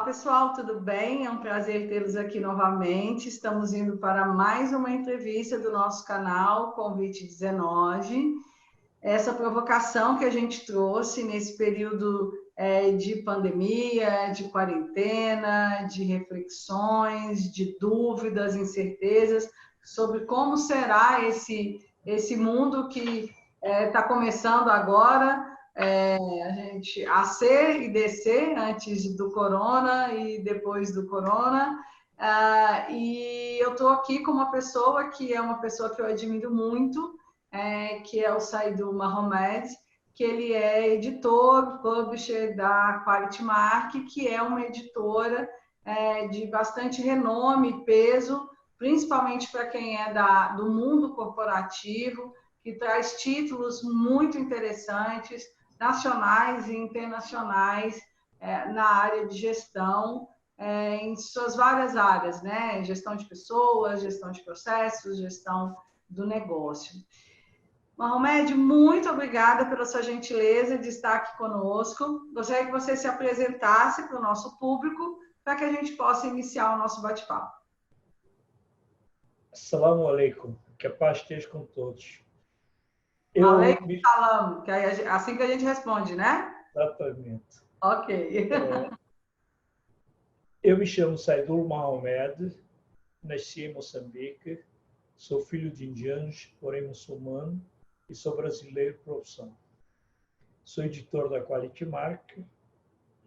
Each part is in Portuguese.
pessoal, tudo bem? É um prazer tê-los aqui novamente. Estamos indo para mais uma entrevista do nosso canal Convite19. Essa provocação que a gente trouxe nesse período de pandemia, de quarentena, de reflexões, de dúvidas, incertezas sobre como será esse mundo que está começando agora. A gente a ser e descer antes do corona e depois do corona. E eu estou aqui com uma pessoa que é uma pessoa que eu admiro muito, que é o Saidou Mohamed, que ele é editor, publisher da Quality Mark, que é uma editora de bastante renome e peso, principalmente para quem é do mundo corporativo, que traz títulos muito interessantes, nacionais e internacionais, na área de gestão, em suas várias áreas, né? Gestão de pessoas, gestão de processos, gestão do negócio. Mohamed, muito obrigada pela sua gentileza de estar aqui conosco. Gostaria que você se apresentasse para o nosso público, para que a gente possa iniciar o nosso bate-papo. Assalamu alaikum, que a paz esteja com todos. Alaikum salam, que é assim que a gente responde, né? Exatamente. Ok. Eu me chamo Saidou Mohamed, nasci em Moçambique, sou filho de indianos, porém muçulmano, e sou brasileiro por opção. Sou editor da Quality Mark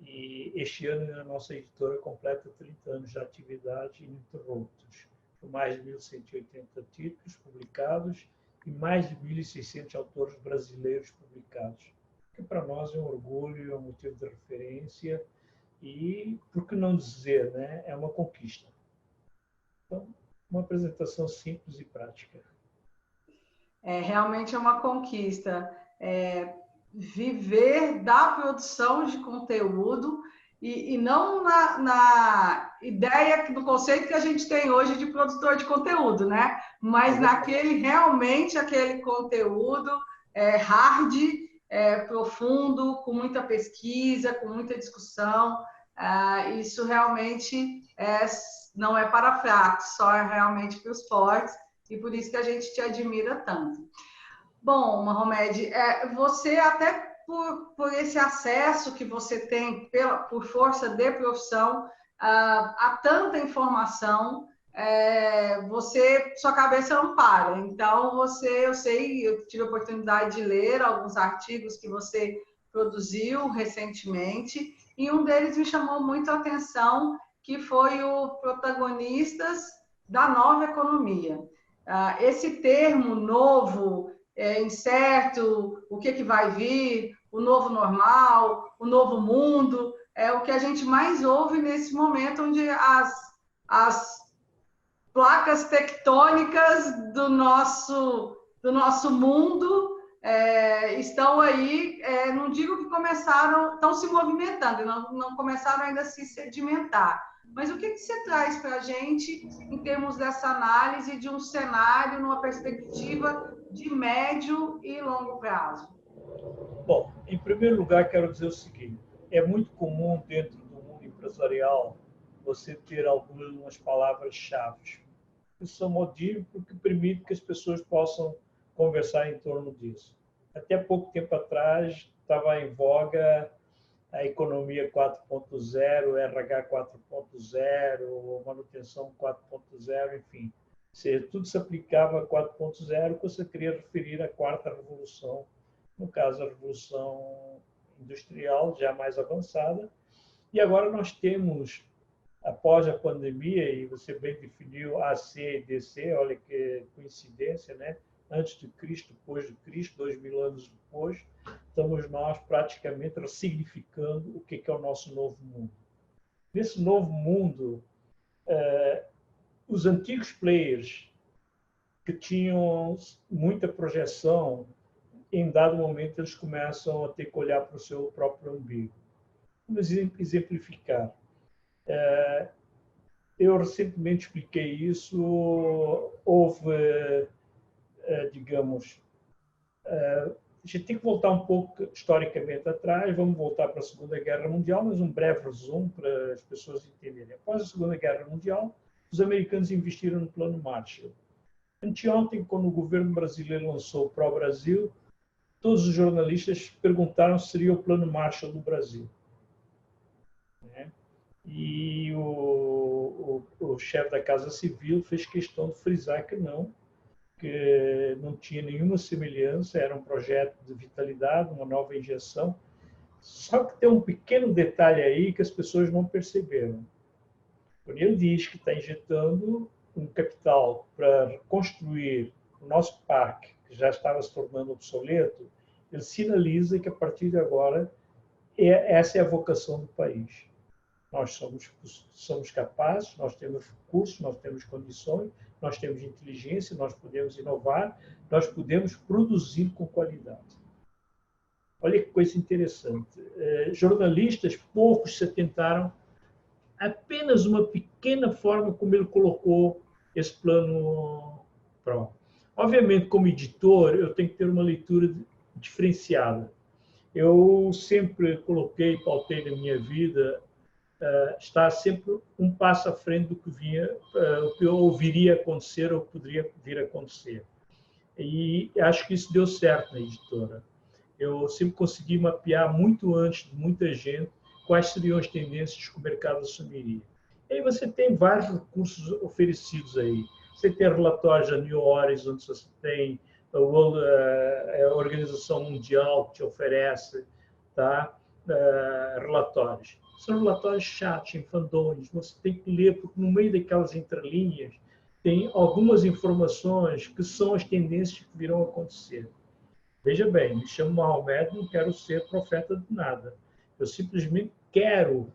e este ano a nossa editora completa 30 anos de atividade ininterruptos, com mais de 1.180 títulos publicados e mais de 1.600 autores brasileiros publicados, que para nós é um orgulho, é um motivo de referência e, por que não dizer, né, é uma conquista. Então, uma apresentação simples e prática. Realmente é uma conquista. Viver da produção de conteúdo e não na ideia, do conceito que a gente tem hoje de produtor de conteúdo, né? Mas realmente aquele conteúdo hard, profundo, com muita pesquisa, com muita discussão. Isso realmente não é para fracos, só é realmente para os fortes, e por isso que a gente te admira tanto. Bom, Mohamed, você até por esse acesso que você tem por força de profissão a tanta informação, sua cabeça não para. Então, eu tive a oportunidade de ler alguns artigos que você produziu recentemente, e um deles me chamou muito a atenção, que foi o Protagonistas da Nova Economia. Esse termo novo, incerto, o que vai vir, o novo normal, o novo mundo, é o que a gente mais ouve nesse momento, onde as placas tectônicas do nosso mundo estão aí, não digo que estão se movimentando, não começaram ainda a se sedimentar. Mas o que você traz para a gente em termos dessa análise de um cenário numa perspectiva de médio e longo prazo? Bom, em primeiro lugar, quero dizer o seguinte: é muito comum dentro do mundo empresarial você ter algumas palavras-chave. Isso são motivos porque permite que as pessoas possam conversar em torno disso. Até pouco tempo atrás estava em voga a economia 4.0, RH 4.0, manutenção 4.0, enfim. Tudo se aplicava a 4.0, que você queria referir à quarta revolução, no caso a revolução industrial, já mais avançada. E agora nós temos, após a pandemia, e você bem definiu AC e DC, olha que coincidência, né? Antes de Cristo, depois de Cristo, 2000 anos depois, estamos nós praticamente ressignificando o que é o nosso novo mundo. Nesse novo mundo, os antigos players que tinham muita projeção, em dado momento eles começam a ter que olhar para o seu próprio umbigo. Vamos exemplificar. Eu recentemente expliquei isso. Houve, digamos, a gente tem que voltar um pouco historicamente atrás, vamos voltar para a Segunda Guerra Mundial, mas um breve resumo para as pessoas entenderem. Após a Segunda Guerra Mundial, os americanos investiram no Plano Marshall. Anteontem, quando o governo brasileiro lançou o Pro Brasil, todos os jornalistas perguntaram se seria o Plano Marshall do Brasil. E o chefe da Casa Civil fez questão de frisar que não tinha nenhuma semelhança, era um projeto de vitalidade, uma nova injeção. Só que tem um pequeno detalhe aí que as pessoas não perceberam. Quando ele diz que está injetando um capital para construir o nosso parque, que já estava se tornando obsoleto, ele sinaliza que a partir de agora essa é a vocação do país. Nós somos capazes, nós temos recursos, nós temos condições, nós temos inteligência, nós podemos inovar, nós podemos produzir com qualidade. Olha que coisa interessante. Jornalistas, poucos se atentaram apenas uma pequena forma como ele colocou esse plano PRO. Obviamente, como editor, eu tenho que ter uma leitura diferenciada. Eu sempre coloquei, pautei na minha vida, estar sempre um passo à frente do que o que eu ouviria acontecer ou poderia vir a acontecer. E acho que isso deu certo na editora. Eu sempre consegui mapear muito antes de muita gente quais seriam as tendências que o mercado assumiria. E aí você tem vários recursos oferecidos aí. Você tem relatórios da New Horizons, onde você tem a Organização Mundial que te oferece, tá? Relatórios. São relatórios chatos, enfadonhos, você tem que ler, porque no meio daquelas entrelinhas tem algumas informações que são as tendências que virão a acontecer. Veja bem, me chamo Mahomet, não quero ser profeta de nada. Eu simplesmente quero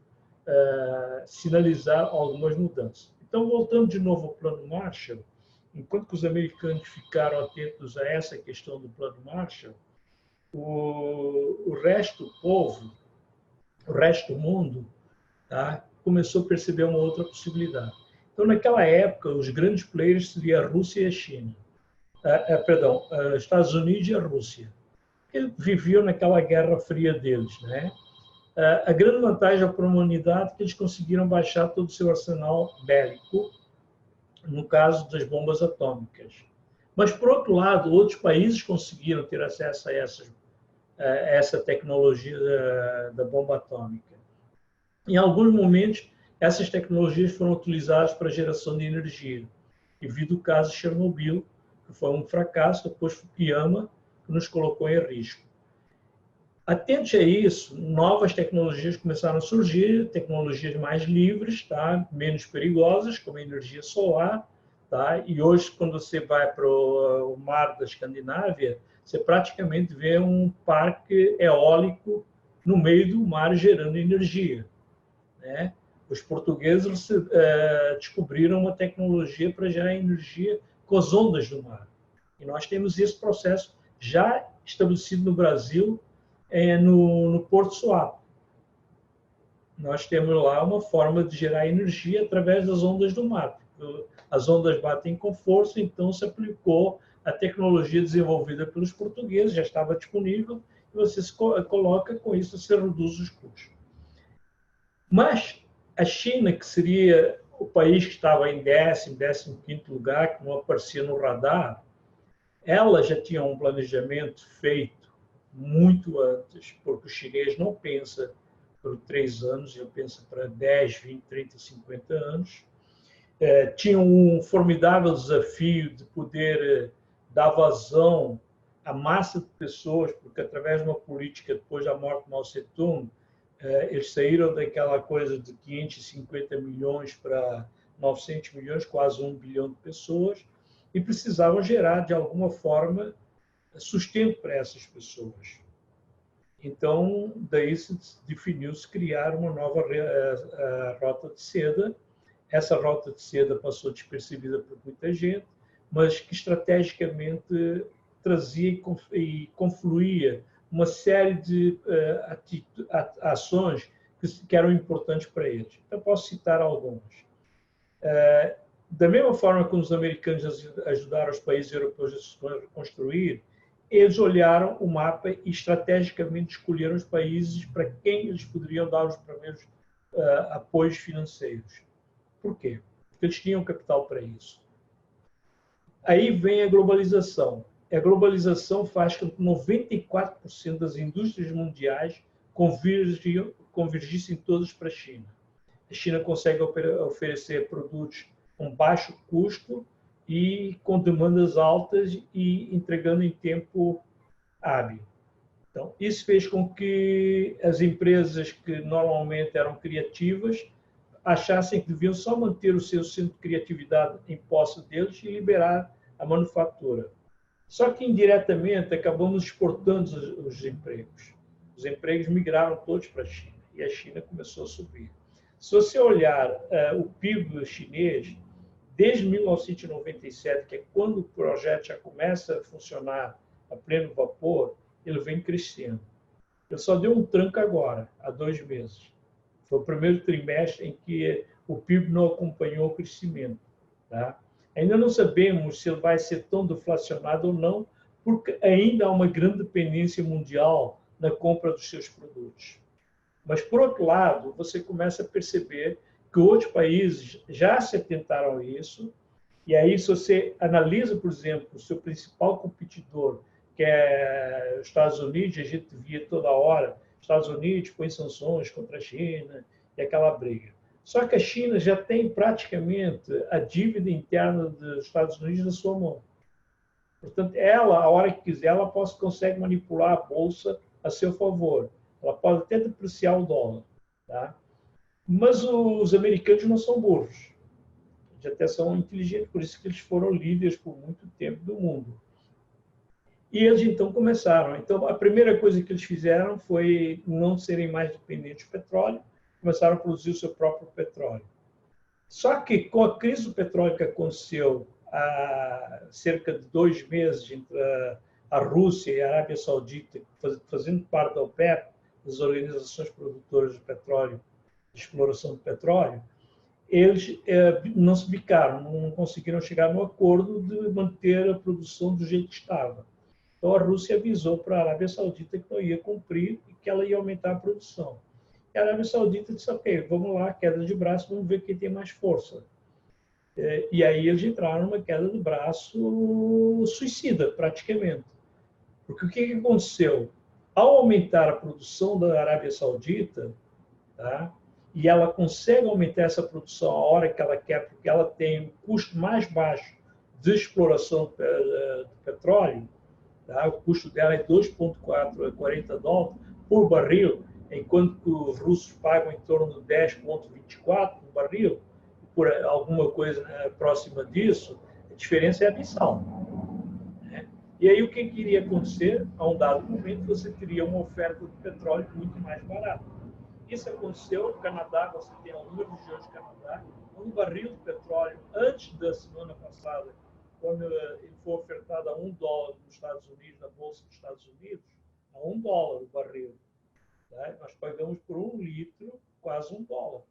sinalizar algumas mudanças. Então, voltando de novo ao Plano Marshall, enquanto que os americanos ficaram atentos a essa questão do Plano Marshall, o resto do povo, o resto do mundo, tá, começou a perceber uma outra possibilidade. Então, naquela época, os grandes players seriam a Rússia e a China. Estados Unidos e a Rússia. Eles viviam naquela guerra fria deles, né? A grande vantagem para a humanidade é que eles conseguiram baixar todo o seu arsenal bélico, no caso das bombas atômicas. Mas, por outro lado, outros países conseguiram ter acesso a essa tecnologia da bomba atômica. Em alguns momentos, essas tecnologias foram utilizadas para a geração de energia, devido ao caso de Chernobyl, que foi um fracasso, depois Fukuyama, que nos colocou em risco. Atentos a isso, novas tecnologias começaram a surgir, tecnologias mais livres, tá? Menos perigosas, como a energia solar. Tá? E hoje, quando você vai para o mar da Escandinávia, você praticamente vê um parque eólico no meio do mar gerando energia. Né? Os portugueses descobriram uma tecnologia para gerar energia com as ondas do mar. E nós temos esse processo já estabelecido no Brasil, no Porto Suape. Nós temos lá uma forma de gerar energia através das ondas do mar. As ondas batem com força, então se aplicou a tecnologia desenvolvida pelos portugueses, já estava disponível, e você se coloca com isso, você reduz os custos. Mas a China, que seria o país que estava em 15º lugar, que não aparecia no radar, ela já tinha um planejamento feito muito antes, porque o chinês não pensa por 3 anos, ele pensa para 10, 20, 30, 50 anos. Tinha um formidável desafio de poder dar vazão à massa de pessoas, porque através de uma política, depois da morte de Mao Tse-tung, eles saíram daquela coisa de 550 milhões para 900 milhões, quase 1 bilhão de pessoas, e precisavam gerar, de alguma forma, sustento para essas pessoas. Então, daí se definiu-se criar uma nova rota de seda. Essa rota de seda passou despercebida por muita gente, mas que estrategicamente trazia e confluía uma série de ações que eram importantes para eles. Então, posso citar algumas. Da mesma forma que os americanos ajudaram os países europeus a se reconstruir, eles olharam o mapa e estrategicamente escolheram os países para quem eles poderiam dar os primeiros apoios financeiros. Por quê? Porque eles tinham capital para isso. Aí vem a globalização. A globalização faz com que 94% das indústrias mundiais convergissem todas para a China. A China consegue oferecer produtos com baixo custo e com demandas altas e entregando em tempo hábil. Então, isso fez com que as empresas que normalmente eram criativas achassem que deviam só manter o seu centro de criatividade em posse deles e liberar a manufatura. Só que, indiretamente, acabamos exportando os empregos. Os empregos migraram todos para a China e a China começou a subir. Se você olhar o PIB chinês, desde 1997, que é quando o projeto já começa a funcionar a pleno vapor, ele vem crescendo. Ele só deu um tranco agora, há 2 meses. Foi o primeiro trimestre em que o PIB não acompanhou o crescimento. Tá? Ainda não sabemos se ele vai ser tão deflacionado ou não, porque ainda há uma grande dependência mundial na compra dos seus produtos. Mas, por outro lado, você começa a perceber que outros países já se atentaram a isso, e aí, se você analisa, por exemplo, o seu principal competidor, que é os Estados Unidos, a gente via toda hora, Estados Unidos põe sanções contra a China e aquela briga. Só que a China já tem praticamente a dívida interna dos Estados Unidos na sua mão. Portanto, ela, a hora que quiser, ela consegue manipular a bolsa a seu favor. Ela pode até depreciar o dólar. Tá? Mas os americanos não são burros. Eles até são inteligentes, por isso que eles foram líderes por muito tempo do mundo. E eles, então, começaram. Então, a primeira coisa que eles fizeram foi não serem mais dependentes do petróleo, começaram a produzir o seu próprio petróleo. Só que, com a crise do petróleo que aconteceu há cerca de 2 meses entre a Rússia e a Arábia Saudita, fazendo parte da OPEP, das organizações produtoras de petróleo, de exploração de petróleo, eles não se bicaram, não conseguiram chegar no acordo de manter a produção do jeito que estava. Então, a Rússia avisou para a Arábia Saudita que não ia cumprir e que ela ia aumentar a produção. E a Arábia Saudita disse, ok, vamos lá, queda de braço, vamos ver quem tem mais força. E aí eles entraram numa queda de braço suicida, praticamente. Porque o que aconteceu? Ao aumentar a produção da Arábia Saudita, tá, e ela consegue aumentar essa produção a hora que ela quer, porque ela tem um custo mais baixo de exploração de petróleo, tá? O custo dela é 2,4 a 40 dólares por barril, enquanto que os russos pagam em torno de 10,24 por barril, por alguma coisa próxima disso, a diferença é abissal. Né? E aí o que iria acontecer? A um dado momento você teria uma oferta de petróleo muito mais barata. Isso aconteceu no Canadá, você tem algumas regiões do Canadá, um barril de petróleo antes da semana passada, quando ele foi ofertado a $1 nos Estados Unidos, na Bolsa dos Estados Unidos, a $1 o barril. Tá? Nós pagamos por 1 litro quase $1. Nós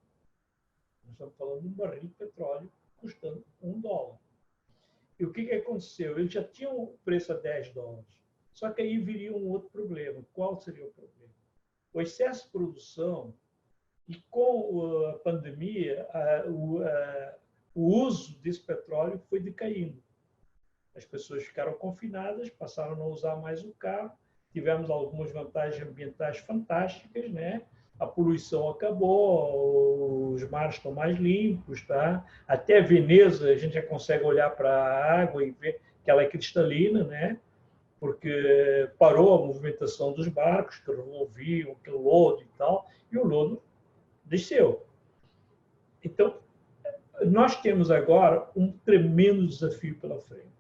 estamos falando de um barril de petróleo custando $1. E o que aconteceu? Eles já tinham o preço a $10. Só que aí viria um outro problema. Qual seria o problema? O excesso de produção e com a pandemia, o uso desse petróleo foi decaindo. As pessoas ficaram confinadas, passaram a não usar mais o carro, tivemos algumas vantagens ambientais fantásticas, né? A poluição acabou, os mares estão mais limpos, tá? Até Veneza a gente já consegue olhar para a água e ver que ela é cristalina, né? Porque parou a movimentação dos barcos que removiam aquele lodo e tal, e o lodo desceu. Então, nós temos agora um tremendo desafio pela frente.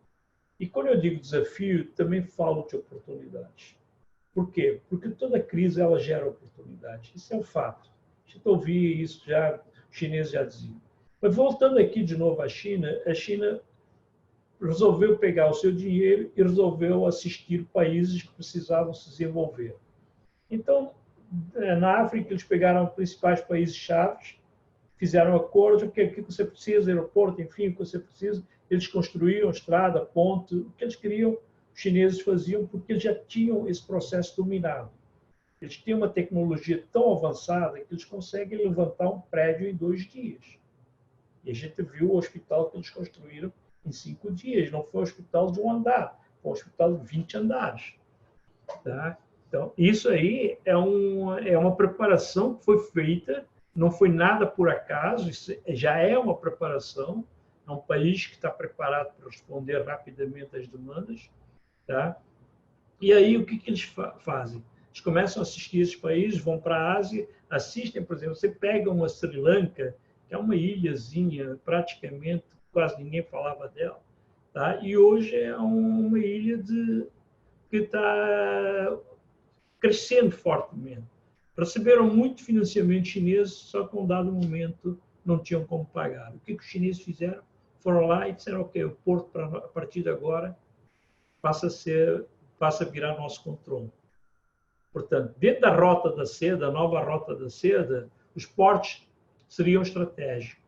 E quando eu digo desafio, também falo de oportunidades. Por quê? Porque toda crise ela gera oportunidades. Isso é um fato. A gente ouvia isso já, os chineses já diziam. Mas voltando aqui de novo à China, a China resolveu pegar o seu dinheiro e resolveu assistir países que precisavam se desenvolver. Então, na África, eles pegaram os principais países-chave, fizeram acordos, o que você precisa, aeroporto, enfim, o que você precisa. Eles construíram estrada, ponte, o que eles queriam os chineses faziam porque eles já tinham esse processo dominado. Eles têm uma tecnologia tão avançada que eles conseguem levantar um prédio em 2 dias. E a gente viu o hospital que eles construíram em 5 dias. Não foi um hospital de 1 andar, foi um hospital de 20 andares. Tá? Então, isso aí é uma preparação que foi feita, não foi nada por acaso, isso já é uma preparação. É um país que está preparado para responder rapidamente às demandas. Tá? E aí, o que eles fazem? Eles começam a assistir esses países, vão para a Ásia, assistem, por exemplo, você pega uma Sri Lanka, que é uma ilhazinha, praticamente quase ninguém falava dela, tá? E hoje é uma ilha que está crescendo fortemente. Receberam muito financiamento chinês, só que, em um dado momento, não tinham como pagar. O que os chineses fizeram? Foram lá e disseram, ok, o porto, a partir de agora, passa a virar nosso controle. Portanto, dentro da rota da seda, a nova rota da seda, os portos seriam estratégicos.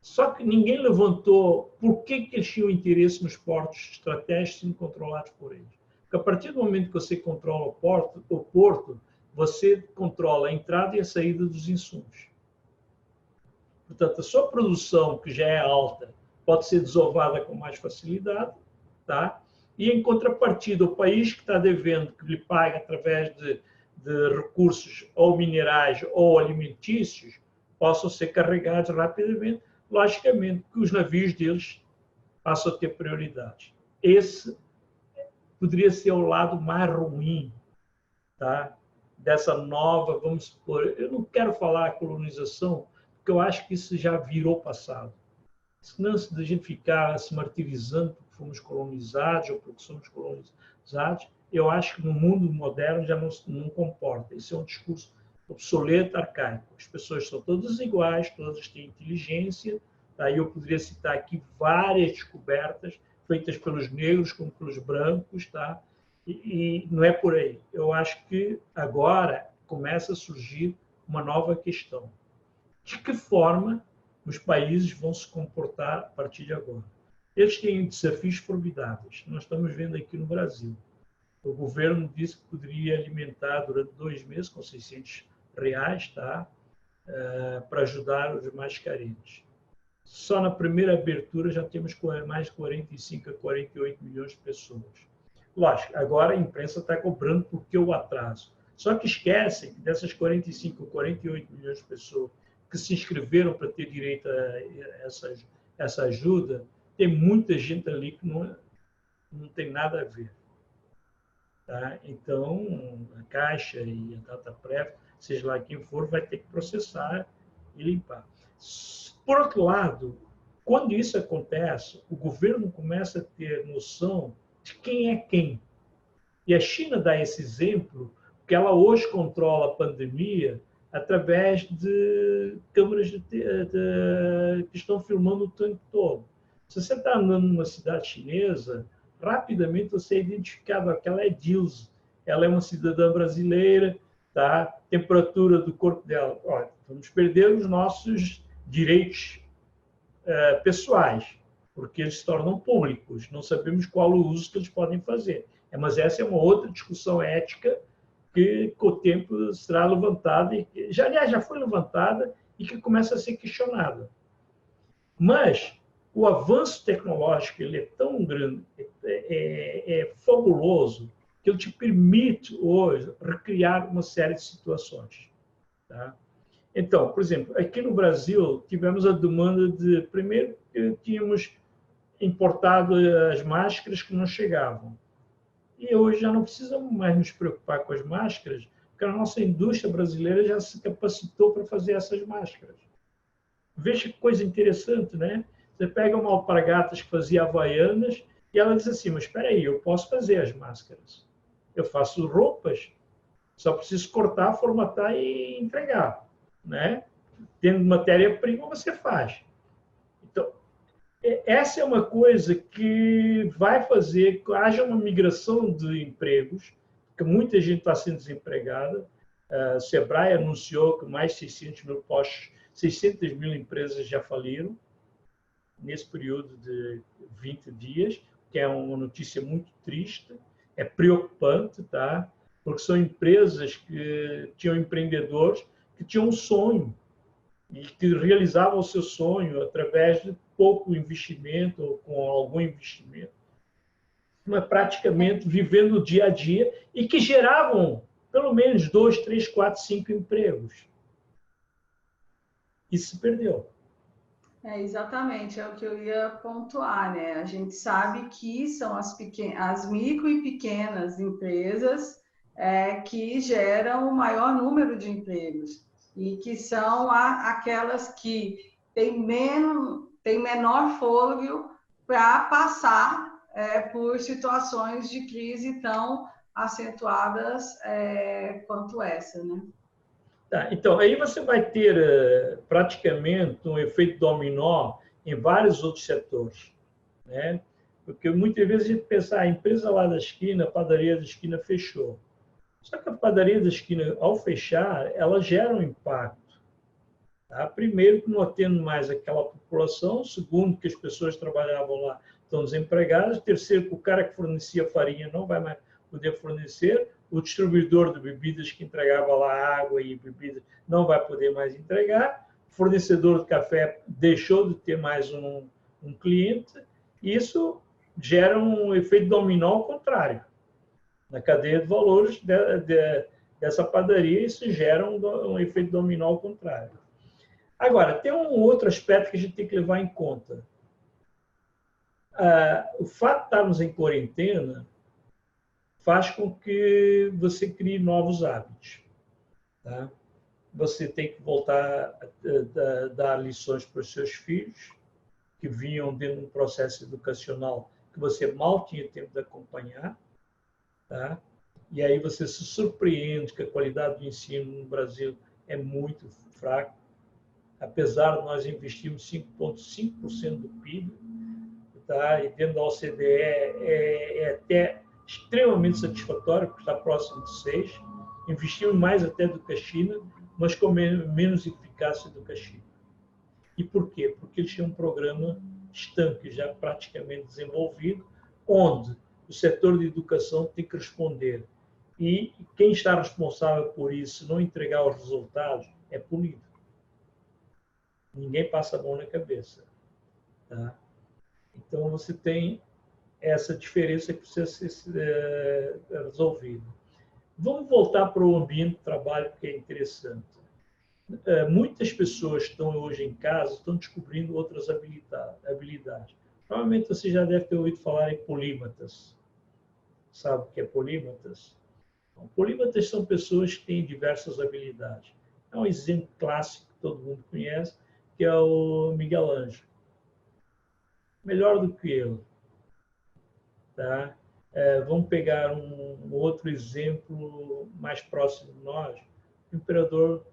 Só que ninguém levantou por que eles tinham interesse nos portos estratégicos sendo controlados por eles. Porque a partir do momento que você controla o porto, você controla a entrada e a saída dos insumos. Portanto, a sua produção, que já é alta, pode ser desovada com mais facilidade, tá? E, em contrapartida, o país que está devendo, que lhe paga através de recursos ou minerais ou alimentícios, possam ser carregados rapidamente. Logicamente que os navios deles passam a ter prioridade. Esse poderia ser o lado mais ruim, tá? Dessa nova, vamos supor, eu não quero falar colonização, porque eu acho que isso já virou passado. Senão, se a gente ficar se martirizando porque fomos colonizados ou porque somos colonizados, eu acho que no mundo moderno já não comporta. Esse é um discurso obsoleto, arcaico. As pessoas são todas iguais, todas têm inteligência. Tá? Eu poderia citar aqui várias descobertas feitas pelos negros como pelos brancos, tá? E não é por aí. Eu acho que agora começa a surgir uma nova questão. De que forma os países vão se comportar a partir de agora? Eles têm desafios formidáveis. Nós estamos vendo aqui no Brasil. O governo disse que poderia alimentar durante 2 meses com R$600, tá? Para ajudar os mais carentes. Só na primeira abertura já temos mais de 45 a 48 milhões de pessoas. Lógico, agora a imprensa está cobrando porque o atraso. Só que esquecem que dessas 45 a 48 milhões de pessoas que se inscreveram para ter direito a essa ajuda, tem muita gente ali que não tem nada a ver. Tá? Então, a Caixa e a Dataprev, seja lá quem for, vai ter que processar e limpar. Por outro lado, quando isso acontece, o governo começa a ter noção de quem é quem. E a China dá esse exemplo, porque ela hoje controla a pandemia através de câmeras que estão filmando o tempo todo. Se você está andando numa cidade chinesa, rapidamente você é identificado, aquela é Dilse, ela é uma cidadã brasileira, tá? Temperatura do corpo dela. Olha, vamos perder os nossos direitos pessoais, porque eles se tornam públicos, não sabemos qual o uso que eles podem fazer. Mas essa é uma outra discussão ética que com o tempo será levantada, aliás, já foi levantada e que começa a ser questionada. Mas o avanço tecnológico ele é tão grande, é fabuloso, que ele te permite hoje recriar uma série de situações. Tá? Então, por exemplo, aqui no Brasil tivemos a demanda de, primeiro, que tínhamos importado as máscaras que não chegavam. E hoje já não precisamos mais nos preocupar com as máscaras, porque a nossa indústria brasileira já se capacitou para fazer essas máscaras. Veja que coisa interessante, né? Você pega uma alpargatas que fazia havaianas e ela diz assim, mas espera aí, eu posso fazer as máscaras. Eu faço roupas, só preciso cortar, formatar e entregar. Né? Tendo matéria-prima, você faz. Então, essa é uma coisa que vai fazer que haja uma migração de empregos, porque muita gente está sendo desempregada. A Sebrae anunciou que mais 600 mil postos, 600 mil empresas já faliram nesse período de 20 dias, que é uma notícia muito triste, é preocupante, tá? Porque são empresas que tinham empreendedores que tinham um sonho e que realizavam o seu sonho através de pouco investimento ou com algum investimento, mas praticamente vivendo o dia a dia e que geravam pelo menos 2, 3, 4, 5 empregos. Isso se perdeu. Exatamente, é o que eu ia pontuar, né? A gente sabe que são as micro e pequenas empresas que geram o maior número de empregos e que são aquelas que têm menor fôlego para passar por situações de crise tão acentuadas quanto essa, né? Tá, então, aí você vai ter praticamente um efeito dominó em vários outros setores, né? Porque muitas vezes a gente pensa, a empresa lá da esquina, a padaria da esquina fechou. Só que a padaria da esquina, ao fechar, ela gera um impacto. Tá? Primeiro, que não atende mais aquela população. Segundo, que as pessoas que trabalhavam lá estão desempregadas. Terceiro, que o cara que fornecia farinha não vai mais poder fornecer. O distribuidor de bebidas que entregava lá água e bebidas não vai poder mais entregar. O fornecedor de café deixou de ter mais um cliente. Isso gera um efeito dominó ao contrário. Na cadeia de valores dessa padaria, isso gera um efeito dominó ao contrário. Agora, tem um outro aspecto que a gente tem que levar em conta. O fato de estarmos em quarentena faz com que você crie novos hábitos. Tá? Você tem que voltar a dar lições para os seus filhos, que vinham dentro de um processo educacional que você mal tinha tempo de acompanhar. Tá? E aí você se surpreende que a qualidade do ensino no Brasil é muito fraca, apesar de nós investirmos 5,5% do PIB, tá? E dentro da OCDE é até extremamente satisfatório, porque está próximo de 6%, investimos mais até do que a China, mas com menos eficácia do que a China. E por quê? Porque eles têm um programa estanque já praticamente desenvolvido, onde o setor de educação tem que responder. E quem está responsável por isso, não entregar os resultados, é punido. Ninguém passa a mão na cabeça. Tá? Então, você tem essa diferença que precisa ser resolvida. Vamos voltar para o ambiente de trabalho, que é interessante. Muitas pessoas que estão hoje em casa estão descobrindo outras habilidades. Provavelmente você já deve ter ouvido falar em polímatas. Sabe o que é polímatas? Então, polímatas são pessoas que têm diversas habilidades. É um exemplo clássico que todo mundo conhece, que é o Miguel Ângelo. Melhor do que ele. Tá? Vamos pegar um outro exemplo mais próximo de nós. O imperador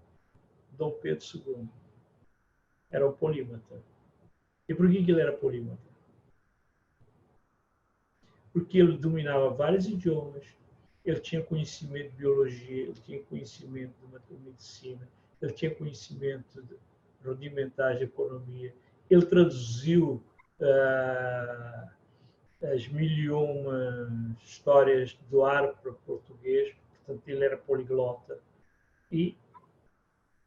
Dom Pedro II. Era um polímata. E por que ele era polímata? Porque ele dominava vários idiomas, ele tinha conhecimento de biologia, ele tinha conhecimento de medicina, ele tinha conhecimento rudimentar de economia, ele traduziu as 1001 histórias do árabe para o português, portanto ele era poliglota. E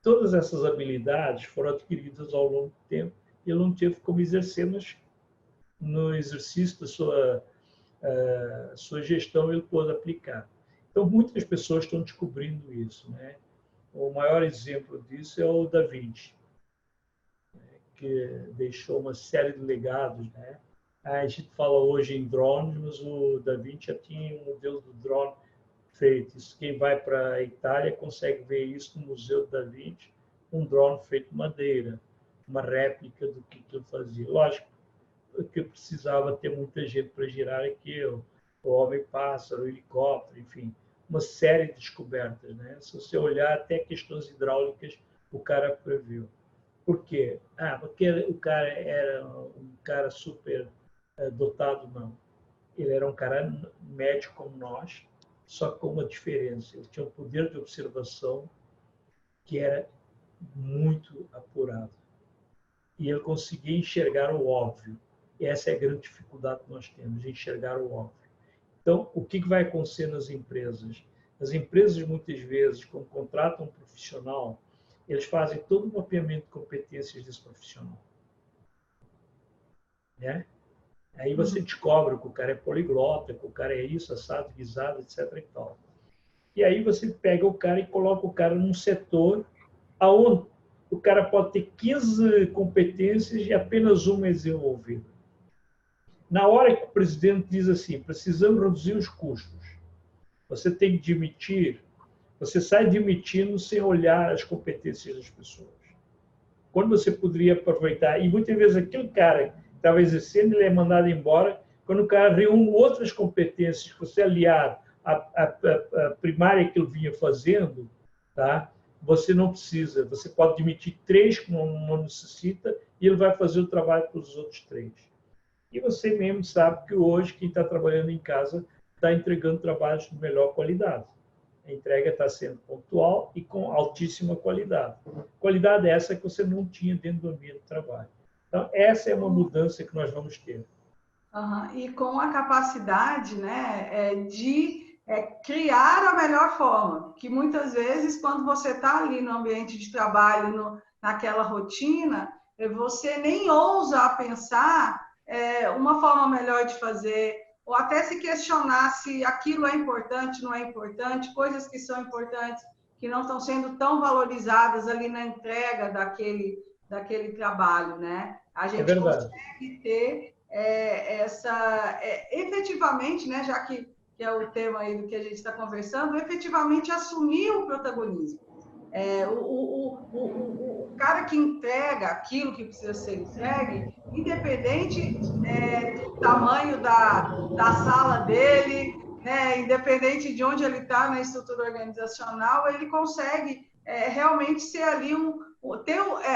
todas essas habilidades foram adquiridas ao longo do tempo e ele não teve como exercer, mas no exercício da sua gestão ele pôde aplicar. Então, muitas pessoas estão descobrindo isso. Né? O maior exemplo disso é o Da Vinci, que deixou uma série de legados. Né? A gente fala hoje em drones, mas o Da Vinci já tinha um modelo do drone feito. Isso, quem vai para a Itália consegue ver isso no Museu do Da Vinci, um drone feito de madeira, uma réplica do que ele fazia. Lógico que precisava ter muita gente para girar aquilo, o homem-pássaro, o helicóptero, enfim, uma série de descobertas. Né? Se você olhar até questões hidráulicas, o cara previu. Por quê? Porque o cara era um cara super dotado? Não. Ele era um cara médio como nós, só com uma diferença. Ele tinha um poder de observação que era muito apurado. E ele conseguia enxergar o óbvio. E essa é a grande dificuldade que nós temos, de enxergar o óbvio. Então, o que vai acontecer nas empresas? As empresas, muitas vezes, quando contratam um profissional, eles fazem todo o mapeamento de competências desse profissional. Né? Aí você descobre que o cara é poliglota, que o cara é isso, assado, guisado, etc. E tal. E aí você pega o cara e coloca o cara num setor onde o cara pode ter 15 competências e apenas uma é desenvolvida. Na hora que o presidente diz assim, precisamos reduzir os custos, você tem que demitir, você sai demitindo sem olhar as competências das pessoas. Quando você poderia aproveitar, e muitas vezes aquele cara que estava exercendo, ele é mandado embora, quando o cara reúne outras competências que você aliar à primária que ele vinha fazendo, tá? Você não precisa, você pode demitir 3 que não necessita e ele vai fazer o trabalho para os outros 3. E você mesmo sabe que hoje quem está trabalhando em casa está entregando trabalhos de melhor qualidade. A entrega está sendo pontual e com altíssima qualidade. Qualidade essa que você não tinha dentro do ambiente de trabalho. Então, essa é uma mudança que nós vamos ter. E com a capacidade, né, de criar a melhor forma, que muitas vezes, quando você está ali no ambiente de trabalho, naquela rotina, você nem ousa pensar uma forma melhor de fazer, ou até se questionar se aquilo é importante, não é importante, coisas que são importantes, que não estão sendo tão valorizadas ali na entrega daquele trabalho, né? A gente consegue ter efetivamente, né, já que é o tema aí do que a gente está conversando, efetivamente assumir o protagonismo. O cara que entrega aquilo que precisa ser entregue, independente do tamanho da sala dele, né, independente de onde ele está na estrutura organizacional, ele consegue realmente ser ali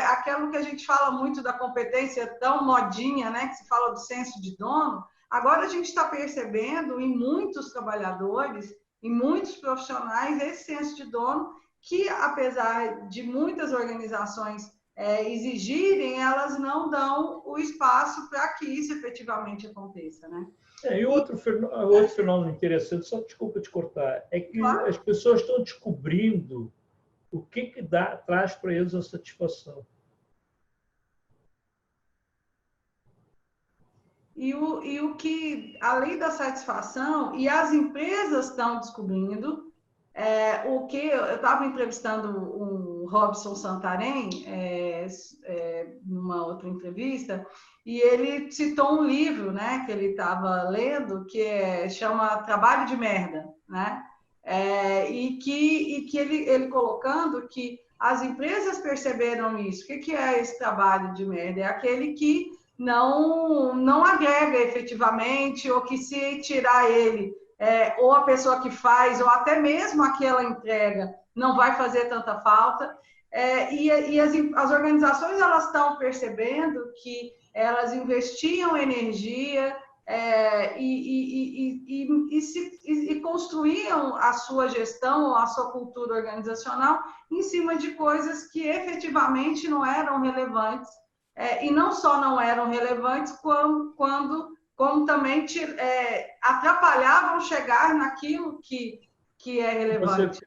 aquilo que a gente fala muito da competência tão modinha, né, que se fala do senso de dono. Agora a gente está percebendo em muitos trabalhadores, em muitos profissionais, esse senso de dono que, apesar de muitas organizações exigirem, elas não dão o espaço para que isso efetivamente aconteça, né? E outro fenômeno interessante, só desculpa te cortar, é que as pessoas estão descobrindo o que traz para eles a satisfação. E o que, além da satisfação, e as empresas estão descobrindo, o que eu estava entrevistando um Robson Santarém, numa outra entrevista, e ele citou um livro, né, que ele estava lendo, que chama Trabalho de Merda, né? E que ele colocando que as empresas perceberam isso. O que é esse trabalho de merda? É aquele que não agrega efetivamente, ou que se tirar ele, ou a pessoa que faz, ou até mesmo aquela entrega, não vai fazer tanta falta. E as organizações, elas estão percebendo que elas investiam energia e construíam a sua gestão, a sua cultura organizacional em cima de coisas que efetivamente não eram relevantes. E não só não eram relevantes, como também atrapalhavam chegar naquilo que é relevante.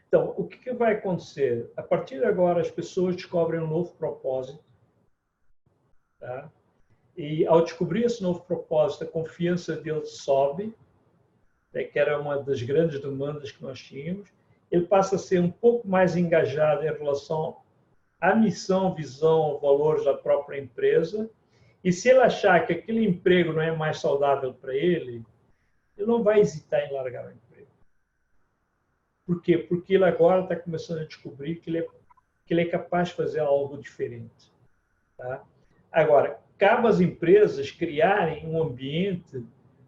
Então, o que vai acontecer? A partir de agora, as pessoas descobrem um novo propósito. Tá? E, ao descobrir esse novo propósito, a confiança deles sobe, que era uma das grandes demandas que nós tínhamos. Ele passa a ser um pouco mais engajado em relação à missão, visão, valores da própria empresa. E se ele achar que aquele emprego não é mais saudável para ele, ele não vai hesitar em largar o emprego. Por quê? Porque ele agora está começando a descobrir que ele é capaz de fazer algo diferente. Tá? Agora, cabe às empresas criarem um ambiente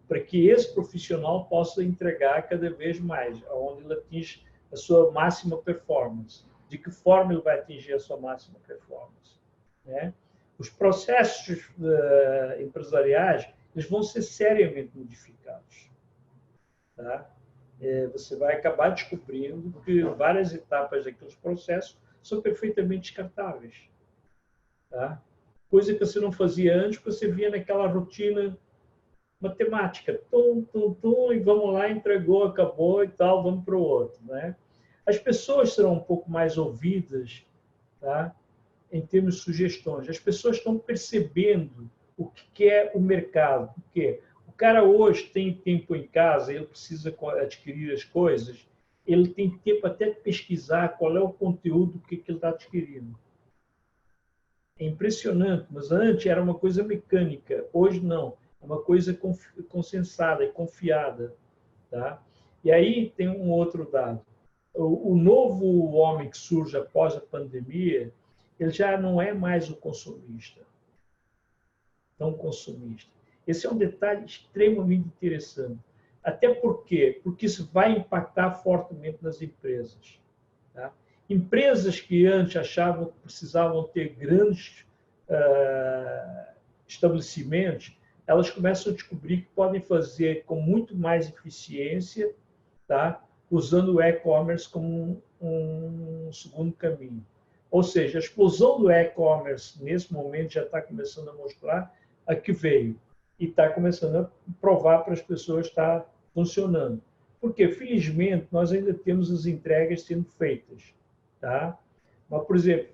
para que esse profissional possa entregar cada vez mais, onde ele atinge a sua máxima performance. De que forma ele vai atingir a sua máxima performance? Né? Os processos empresariais, eles vão ser seriamente modificados. Tá? Você vai acabar descobrindo que várias etapas daqueles processos são perfeitamente descartáveis. Tá? coisa que você não fazia antes, porque você via naquela rotina matemática, tum, tum, tum, e vamos lá, entregou, acabou e tal, vamos para o outro, né? As pessoas serão um pouco mais ouvidas, tá? Em termos de sugestões. As pessoas estão percebendo o que é o mercado. Porque o cara hoje tem tempo em casa, ele precisa adquirir as coisas, ele tem tempo até de pesquisar qual é o conteúdo que ele está adquirindo. É impressionante, mas antes era uma coisa mecânica, hoje não. É uma coisa consensada e confiada. Tá? E aí tem um outro dado. O novo homem que surge após a pandemia, ele já não é mais o consumista, tão consumista. Esse é um detalhe extremamente interessante. Até por quê? Porque isso vai impactar fortemente nas empresas. Tá? Empresas que antes achavam que precisavam ter grandes estabelecimentos, elas começam a descobrir que podem fazer com muito mais eficiência, tá? Usando o e-commerce como um segundo caminho. Ou seja, a explosão do e-commerce, nesse momento, já está começando a mostrar a que veio. E está começando a provar para as pessoas que está funcionando. Porque, felizmente, nós ainda temos as entregas sendo feitas. Tá? Mas, por exemplo,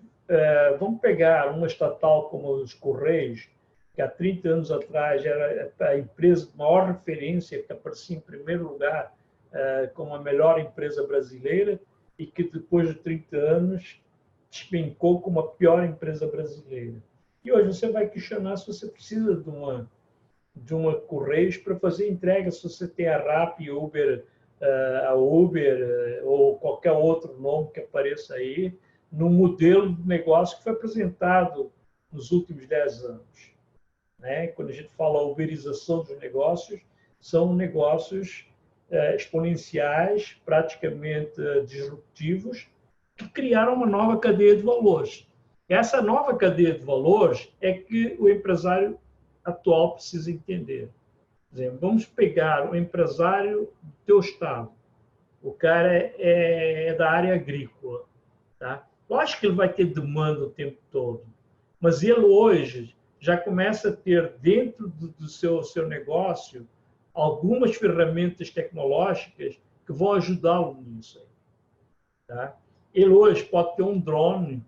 vamos pegar uma estatal como os Correios, que há 30 anos atrás era a empresa de maior referência, que aparecia em primeiro lugar como a melhor empresa brasileira, e que depois de 30 anos despencou como a pior empresa brasileira. E hoje você vai questionar se você precisa de uma Correios para fazer entrega, se você tem a RAP, a Uber ou qualquer outro nome que apareça aí, no modelo de negócio que foi apresentado nos últimos 10 anos. Né? Quando a gente fala uberização dos negócios, são negócios exponenciais, praticamente disruptivos, que criaram uma nova cadeia de valores. Essa nova cadeia de valores é que o empresário atual precisa entender. Por exemplo, vamos pegar o empresário do teu estado. O cara é da área agrícola. Tá? Lógico que ele vai ter demanda o tempo todo, mas ele hoje já começa a ter dentro do seu negócio algumas ferramentas tecnológicas que vão ajudá-lo nisso. Aí, tá? Ele hoje pode ter um drone,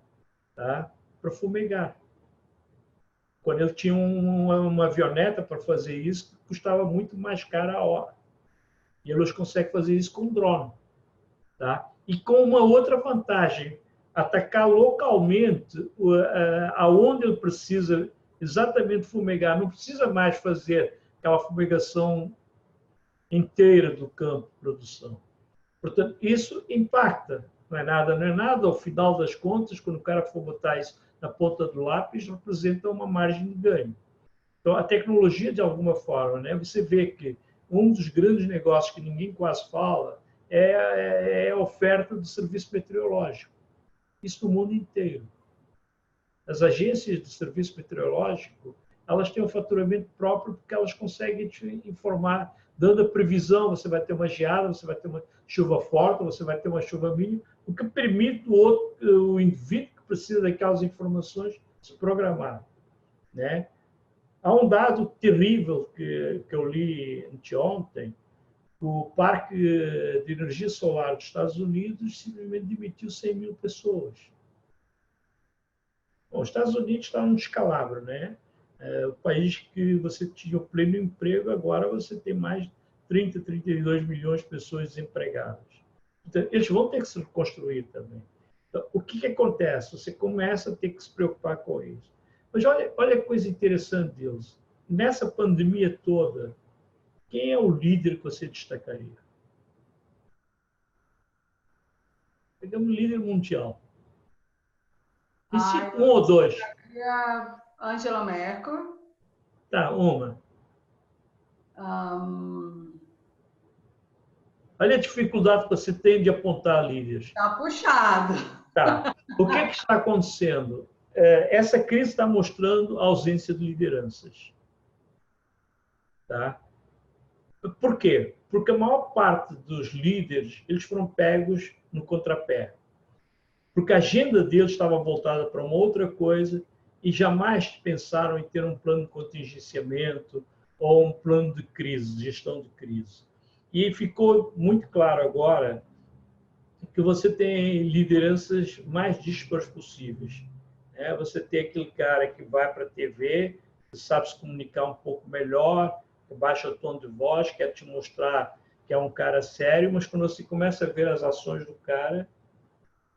tá? Para fumigar. Quando ele tinha uma avioneta para fazer isso, custava muito mais caro a hora. E ele hoje consegue fazer isso com um drone. Tá? E com uma outra vantagem, atacar localmente aonde ele precisa exatamente fumigar. Não precisa mais fazer aquela fumigação inteira do campo de produção. Portanto, isso impacta. Não é nada. Ao final das contas, quando o cara for botar isso na ponta do lápis, representa uma margem de ganho. Então, a tecnologia, de alguma forma, né? Você vê que um dos grandes negócios que ninguém quase fala é a oferta do serviço meteorológico. Isso no mundo inteiro. As agências de serviço meteorológico, elas têm um faturamento próprio porque elas conseguem te informar, dando a previsão, você vai ter uma geada, você vai ter uma chuva forte, você vai ter uma chuva mínima, o que permite o indivíduo que precisa daquelas informações se programar. Né? Há um dado terrível que eu li anteontem. O Parque de Energia Solar dos Estados Unidos simplesmente demitiu 100 mil pessoas. Bom, os Estados Unidos está num descalabro, né? O país que você tinha o pleno emprego, agora você tem mais de 30, 32 milhões de pessoas desempregadas. Então, eles vão ter que se reconstruir também. Então, o que acontece? Você começa a ter que se preocupar com isso. Mas olha a coisa interessante deles. Nessa pandemia toda, quem é o líder que você destacaria? Pegamos líder mundial. Um ou dois? Angela Merkel. Tá, uma. Olha a dificuldade que você tem de apontar líderes. Está puxado. Tá. O que está acontecendo? Essa crise está mostrando a ausência de lideranças. Tá? Por quê? Porque a maior parte dos líderes eles foram pegos no contrapé. Porque a agenda deles estava voltada para uma outra coisa e jamais pensaram em ter um plano de contingenciamento ou um plano de crise, de gestão de crise. E ficou muito claro agora que você tem lideranças mais díspares possíveis. Você tem aquele cara que vai para a TV, que sabe se comunicar um pouco melhor, que baixa o tom de voz, quer te mostrar que é um cara sério, mas quando você começa a ver as ações do cara,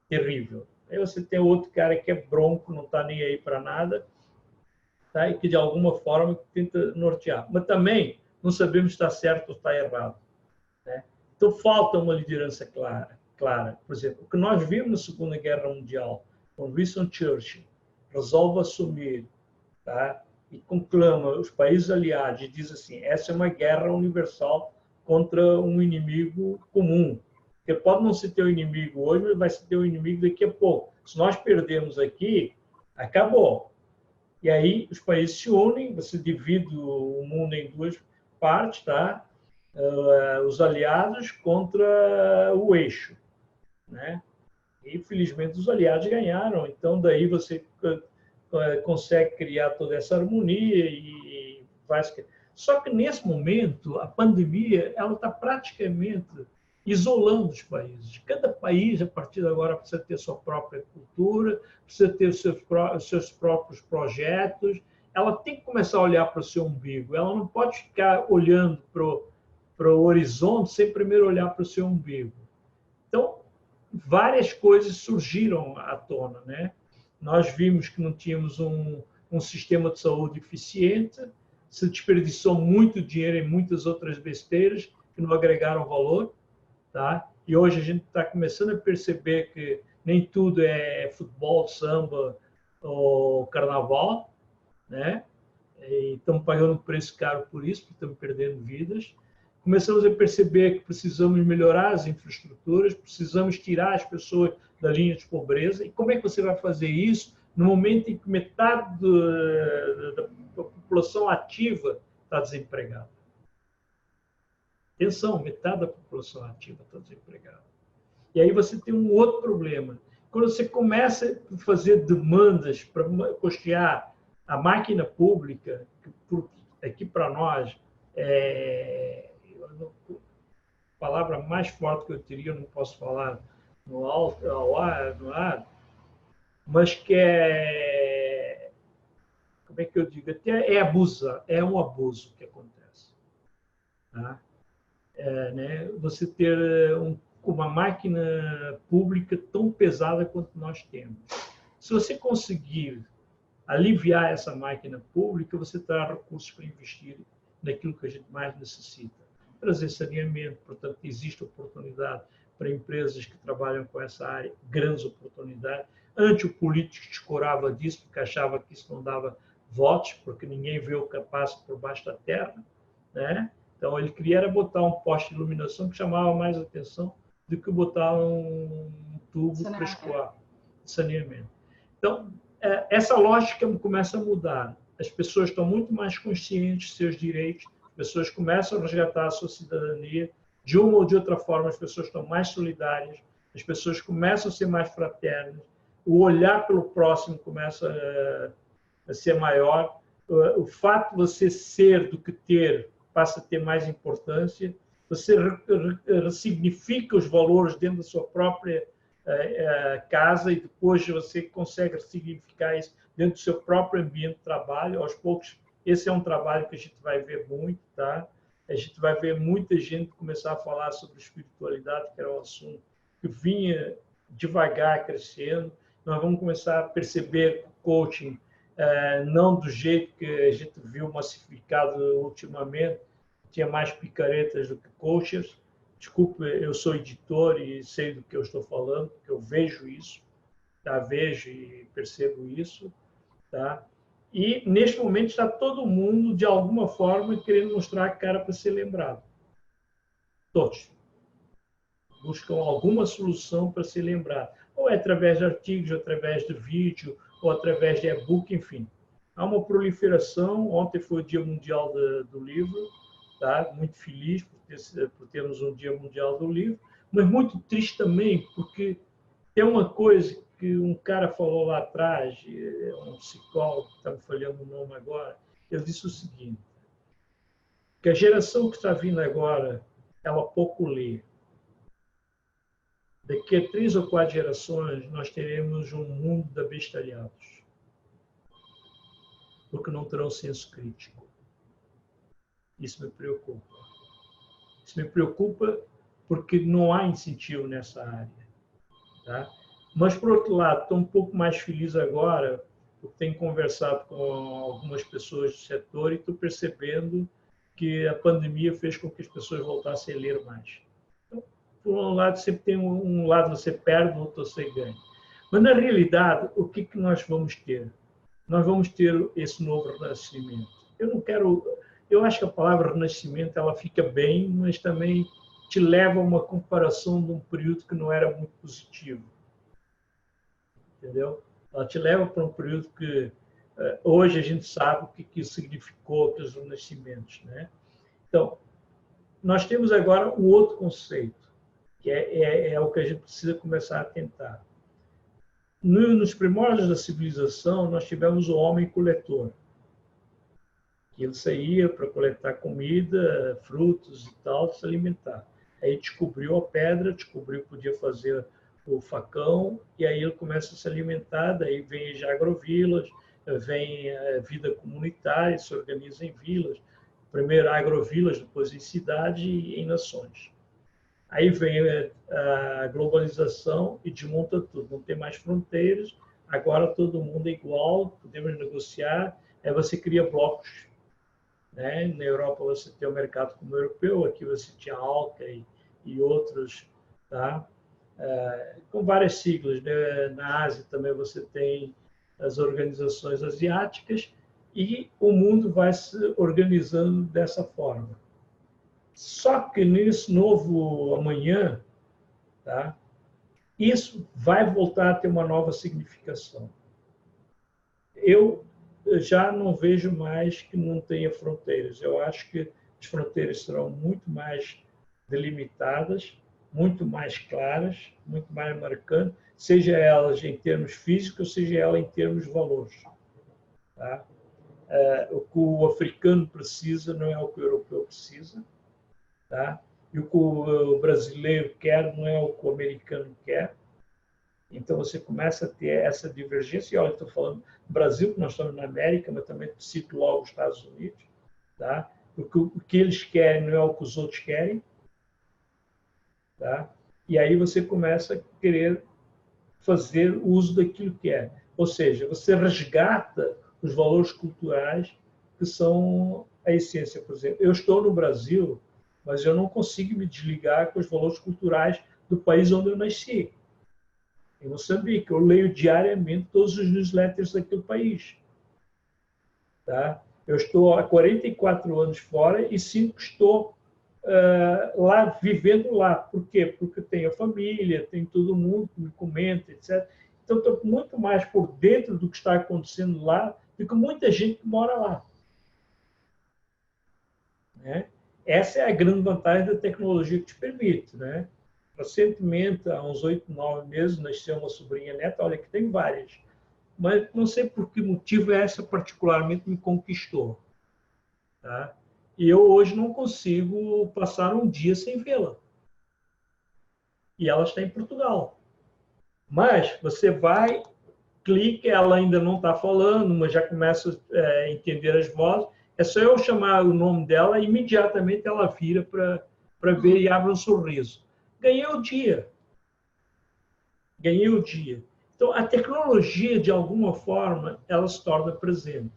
terrível. Aí você tem outro cara que é bronco, não está nem aí para nada, tá? E que de alguma forma tenta nortear. Mas também não sabemos se está certo ou está errado, né? Então falta uma liderança clara. Por exemplo, o que nós vimos na Segunda Guerra Mundial, quando Winston Churchill resolve assumir, tá? E conclama os países aliados e diz assim: essa é uma guerra universal contra um inimigo comum. Porque pode não ser teu inimigo hoje, mas vai ser teu inimigo daqui a pouco. Se nós perdermos aqui, acabou. E aí os países se unem, você divide o mundo em duas partes, tá? Os aliados contra o eixo, né? E felizmente os aliados ganharam. Então daí você consegue criar toda essa harmonia e faz. Só que nesse momento a pandemia ela está praticamente isolando os países. Cada país, a partir de agora, precisa ter sua própria cultura, precisa ter os seus próprios projetos. Ela tem que começar a olhar para o seu umbigo. Ela não pode ficar olhando para o horizonte sem primeiro olhar para o seu umbigo. Então, várias coisas surgiram à tona, né? Nós vimos que não tínhamos um sistema de saúde eficiente, se desperdiçou muito dinheiro em muitas outras besteiras que não agregaram valor. Tá? E hoje a gente está começando a perceber que nem tudo é futebol, samba ou carnaval, né? E estamos pagando um preço caro por isso, porque estamos perdendo vidas. Começamos a perceber que precisamos melhorar as infraestruturas, precisamos tirar as pessoas da linha de pobreza. E como é que você vai fazer isso no momento em que metade da população ativa está desempregada? Atenção, metade da população ativa está desempregada. E aí você tem um outro problema. Quando você começa a fazer demandas para custear a máquina pública, que aqui para nós, a palavra mais forte que eu teria, eu não posso falar no ar, mas que é, como é que eu digo? Até é um abuso que acontece. Tá? Né? Você ter uma máquina pública tão pesada quanto nós temos. Se você conseguir aliviar essa máquina pública, você terá recursos para investir naquilo que a gente mais necessita. Trazer saneamento, portanto, existe oportunidade para empresas que trabalham com essa área, grandes oportunidades. Antes o político descorava disso, porque achava que isso não dava votos, porque ninguém vê o que passa por baixo da terra, né? Então, ele queria era botar um poste de iluminação que chamava mais atenção do que botar um tubo para escoar, saneamento. Então, essa lógica começa a mudar. As pessoas estão muito mais conscientes de seus direitos, as pessoas começam a resgatar a sua cidadania, de uma ou de outra forma, as pessoas estão mais solidárias, as pessoas começam a ser mais fraternas, o olhar pelo próximo começa a ser maior, o fato de você ser do que ter passa a ter mais importância, você ressignifica os valores dentro da sua própria casa e depois você consegue ressignificar isso dentro do seu próprio ambiente de trabalho. Aos poucos, esse é um trabalho que a gente vai ver muito, tá? A gente vai ver muita gente começar a falar sobre espiritualidade, que era um assunto que vinha devagar crescendo. Nós vamos começar a perceber o coaching não do jeito que a gente viu massificado ultimamente, tinha mais picaretas do que coaches. Desculpe, eu sou editor e sei do que eu estou falando, porque eu vejo isso, tá? Vejo e percebo isso. Tá? E, neste momento, está todo mundo, de alguma forma, querendo mostrar a cara para ser lembrado. Todos buscam alguma solução para ser lembrado. Ou é através de artigos, ou através de vídeo, ou através de e-book, enfim. Há uma proliferação. Ontem foi o Dia Mundial do Livro. Tá? Muito feliz por termos um Dia Mundial do Livro, mas muito triste também, porque Tem uma coisa que um cara falou lá atrás, um psicólogo, que está me falhando o nome agora, ele disse o seguinte, que a geração que está vindo agora, ela pouco lê. Daqui a 3 ou 4 gerações, nós teremos um mundo de abestalhados, porque não terão senso crítico. Isso me preocupa. Isso me preocupa porque não há incentivo nessa área. Tá? Mas, por outro lado, estou um pouco mais feliz agora, porque tenho conversado com algumas pessoas do setor e estou percebendo que a pandemia fez com que as pessoas voltassem a ler mais. Então, por um lado, sempre tem um lado você perde, o outro você ganha. Mas, na realidade, o que nós vamos ter? Nós vamos ter esse novo renascimento. Eu acho que a palavra renascimento ela fica bem, mas também te leva a uma comparação de um período que não era muito positivo. Entendeu? Ela te leva para um período que hoje a gente sabe o que significou aqueles renascimentos, né? Então, nós temos agora um outro conceito, que é o que a gente precisa começar a tentar. Nos primórdios da civilização, nós tivemos o homem coletor. Ele saía para coletar comida, frutos e tal, se alimentar. Aí descobriu a pedra, descobriu que podia fazer o facão, e aí ele começa a se alimentar, daí vem as agrovilas, vem a vida comunitária, se organiza em vilas, primeiro agrovilas, depois em cidade e em nações. Aí vem a globalização e desmonta tudo, não tem mais fronteiras, agora todo mundo é igual, podemos negociar, aí você cria blocos. Né? Na Europa você tem o mercado como europeu, aqui você tinha a ALCA e outros, tá? Com várias siglas. Né? Na Ásia também você tem as organizações asiáticas e o mundo vai se organizando dessa forma. Só que nesse novo amanhã, tá? Isso vai voltar a ter uma nova significação. Eu já não vejo mais que não tenha fronteiras. Eu acho que as fronteiras serão muito mais delimitadas, muito mais claras, muito mais marcantes, seja elas em termos físicos, seja ela em termos de valores. Tá? O que o africano precisa não é o que o europeu precisa. Tá? E o que o brasileiro quer não é o que o americano quer. Então, você começa a ter essa divergência. E, olha, estou falando do Brasil, que nós estamos na América, mas também cito logo os Estados Unidos. Tá? Porque o que eles querem não é o que os outros querem. Tá? E aí você começa a querer fazer uso daquilo que é. Ou seja, você resgata os valores culturais que são a essência. Por exemplo, eu estou no Brasil, mas eu não consigo me desligar com os valores culturais do país onde eu nasci. Em Moçambique, eu leio diariamente todos os newsletters daquele país. Tá? Eu estou há 44 anos fora e sinto que estou lá, vivendo lá. Por quê? Porque tenho a família, tenho todo mundo que me comenta, etc. Então, estou muito mais por dentro do que está acontecendo lá do que muita gente que mora lá. Né? Essa é a grande vantagem da tecnologia que te permite. Né? Recentemente, há uns 8, 9 meses, nasceu uma sobrinha neta, olha que tem várias, mas não sei por que motivo essa particularmente me conquistou. Tá? E eu hoje não consigo passar um dia sem vê-la. E ela está em Portugal. Mas você vai, clica, ela ainda não está falando, mas já começa a entender as vozes. É só eu chamar o nome dela e imediatamente ela vira para ver e abre um sorriso. Ganhei o dia. Ganhei o dia. Então, a tecnologia, de alguma forma, ela se torna presente.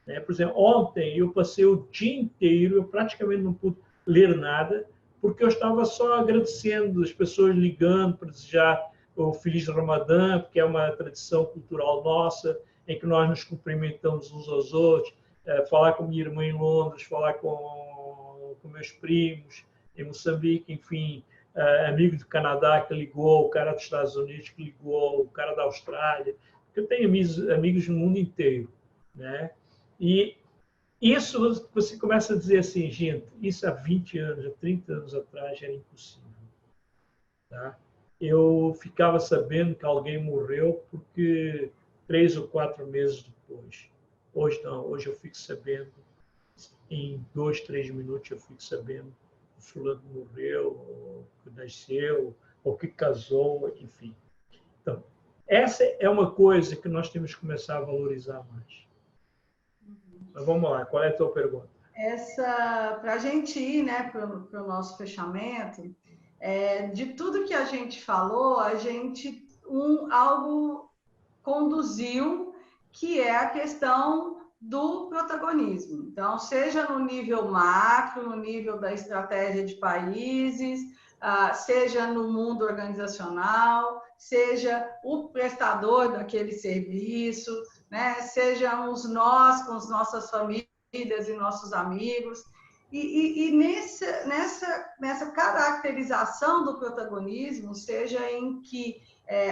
Né? Por exemplo, ontem eu passei o dia inteiro, eu praticamente não pude ler nada, porque eu estava só agradecendo as pessoas ligando para desejar o Feliz Ramadã, porque é uma tradição cultural nossa, em que nós nos cumprimentamos uns aos outros, falar com minha irmã em Londres, falar com meus primos em Moçambique, enfim, amigo do Canadá que ligou, o cara dos Estados Unidos que ligou, o cara da Austrália, porque eu tenho amigos no mundo inteiro, né? E isso você começa a dizer assim, gente, isso há 20 anos, há 30 anos atrás era impossível. Tá? eu ficava sabendo que alguém morreu porque 3 ou 4 meses depois. Hoje não, hoje eu fico sabendo, em 2, 3 minutos eu fico sabendo que fulano morreu, ou que nasceu, ou que casou, enfim. Então, essa é uma coisa que nós temos que começar a valorizar mais. Mas vamos lá, qual é a tua pergunta? Para a gente ir, né, para o nosso fechamento, de tudo que a gente falou, algo conduziu, que é a questão do protagonismo. Então, seja no nível macro, no nível da estratégia de países, seja no mundo organizacional, seja o prestador daquele serviço, né? Sejamos nós com as nossas famílias e nossos amigos. E nessa caracterização do protagonismo, seja em que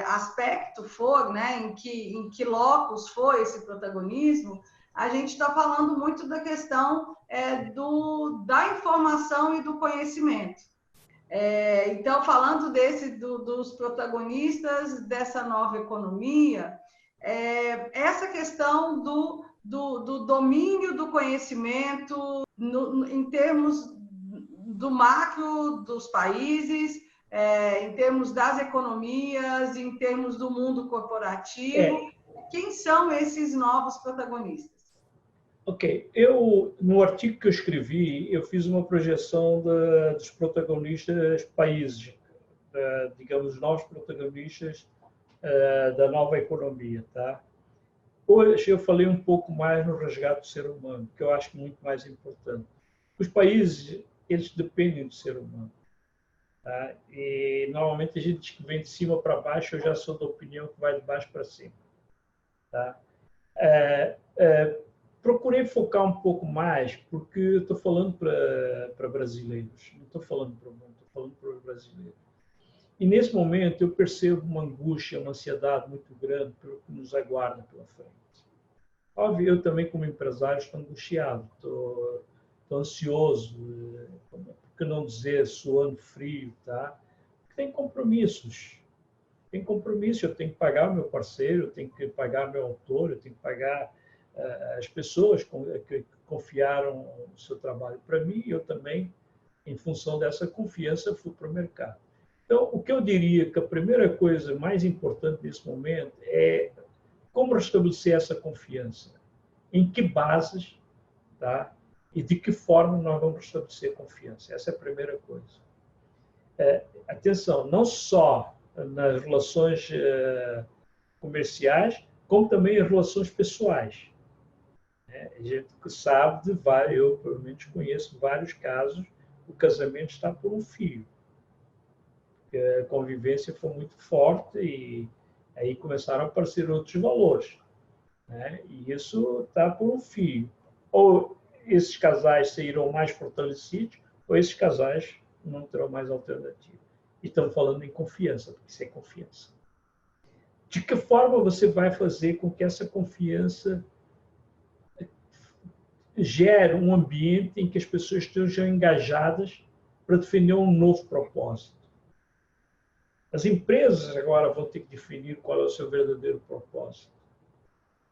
aspecto for, né, em que locus for esse protagonismo, a gente está falando muito da questão da informação e do conhecimento. Então, falando dos protagonistas dessa nova economia, essa questão do domínio do conhecimento em termos do macro dos países, em termos das economias, em termos do mundo corporativo. Quem são esses novos protagonistas? Ok, no artigo que eu escrevi, eu fiz uma projeção dos protagonistas países, digamos, os novos protagonistas da nova economia, tá? Hoje eu falei um pouco mais no resgate do ser humano, que eu acho muito mais importante. Os países, eles dependem do ser humano. Tá? E normalmente a gente diz que vem de cima para baixo, eu já sou da opinião que vai de baixo para cima. Tá? Procurei focar um pouco mais, porque eu estou falando para brasileiros, não estou falando para o mundo, estou falando para os brasileiros. E nesse momento eu percebo uma angústia, uma ansiedade muito grande pelo que nos aguarda pela frente. Óbvio, eu também como empresário estou angustiado, estou ansioso, por que não dizer suando frio, tá? Tem compromissos. Tem compromisso, eu tenho que pagar o meu parceiro, eu tenho que pagar meu autor, eu tenho que pagar as pessoas que confiaram o seu trabalho para mim, e eu também, em função dessa confiança, fui para o mercado. Então, o que eu diria que a primeira coisa mais importante nesse momento é como restabelecer essa confiança, em que bases, tá? E de que forma nós vamos restabelecer a confiança. Essa é a primeira coisa. Atenção, não só nas relações comerciais, como também as relações pessoais. A gente sabe de vários, eu pelo menos conheço vários casos, o casamento está por um fio. A convivência foi muito forte e aí começaram a aparecer outros valores. Né? E isso está por um fio. Ou esses casais saíram mais fortalecidos, ou esses casais não terão mais alternativa. E estamos falando em confiança, porque isso é confiança. De que forma você vai fazer com que essa confiança gere um ambiente em que as pessoas estejam engajadas para defender um novo propósito? As empresas agora vão ter que definir qual é o seu verdadeiro propósito.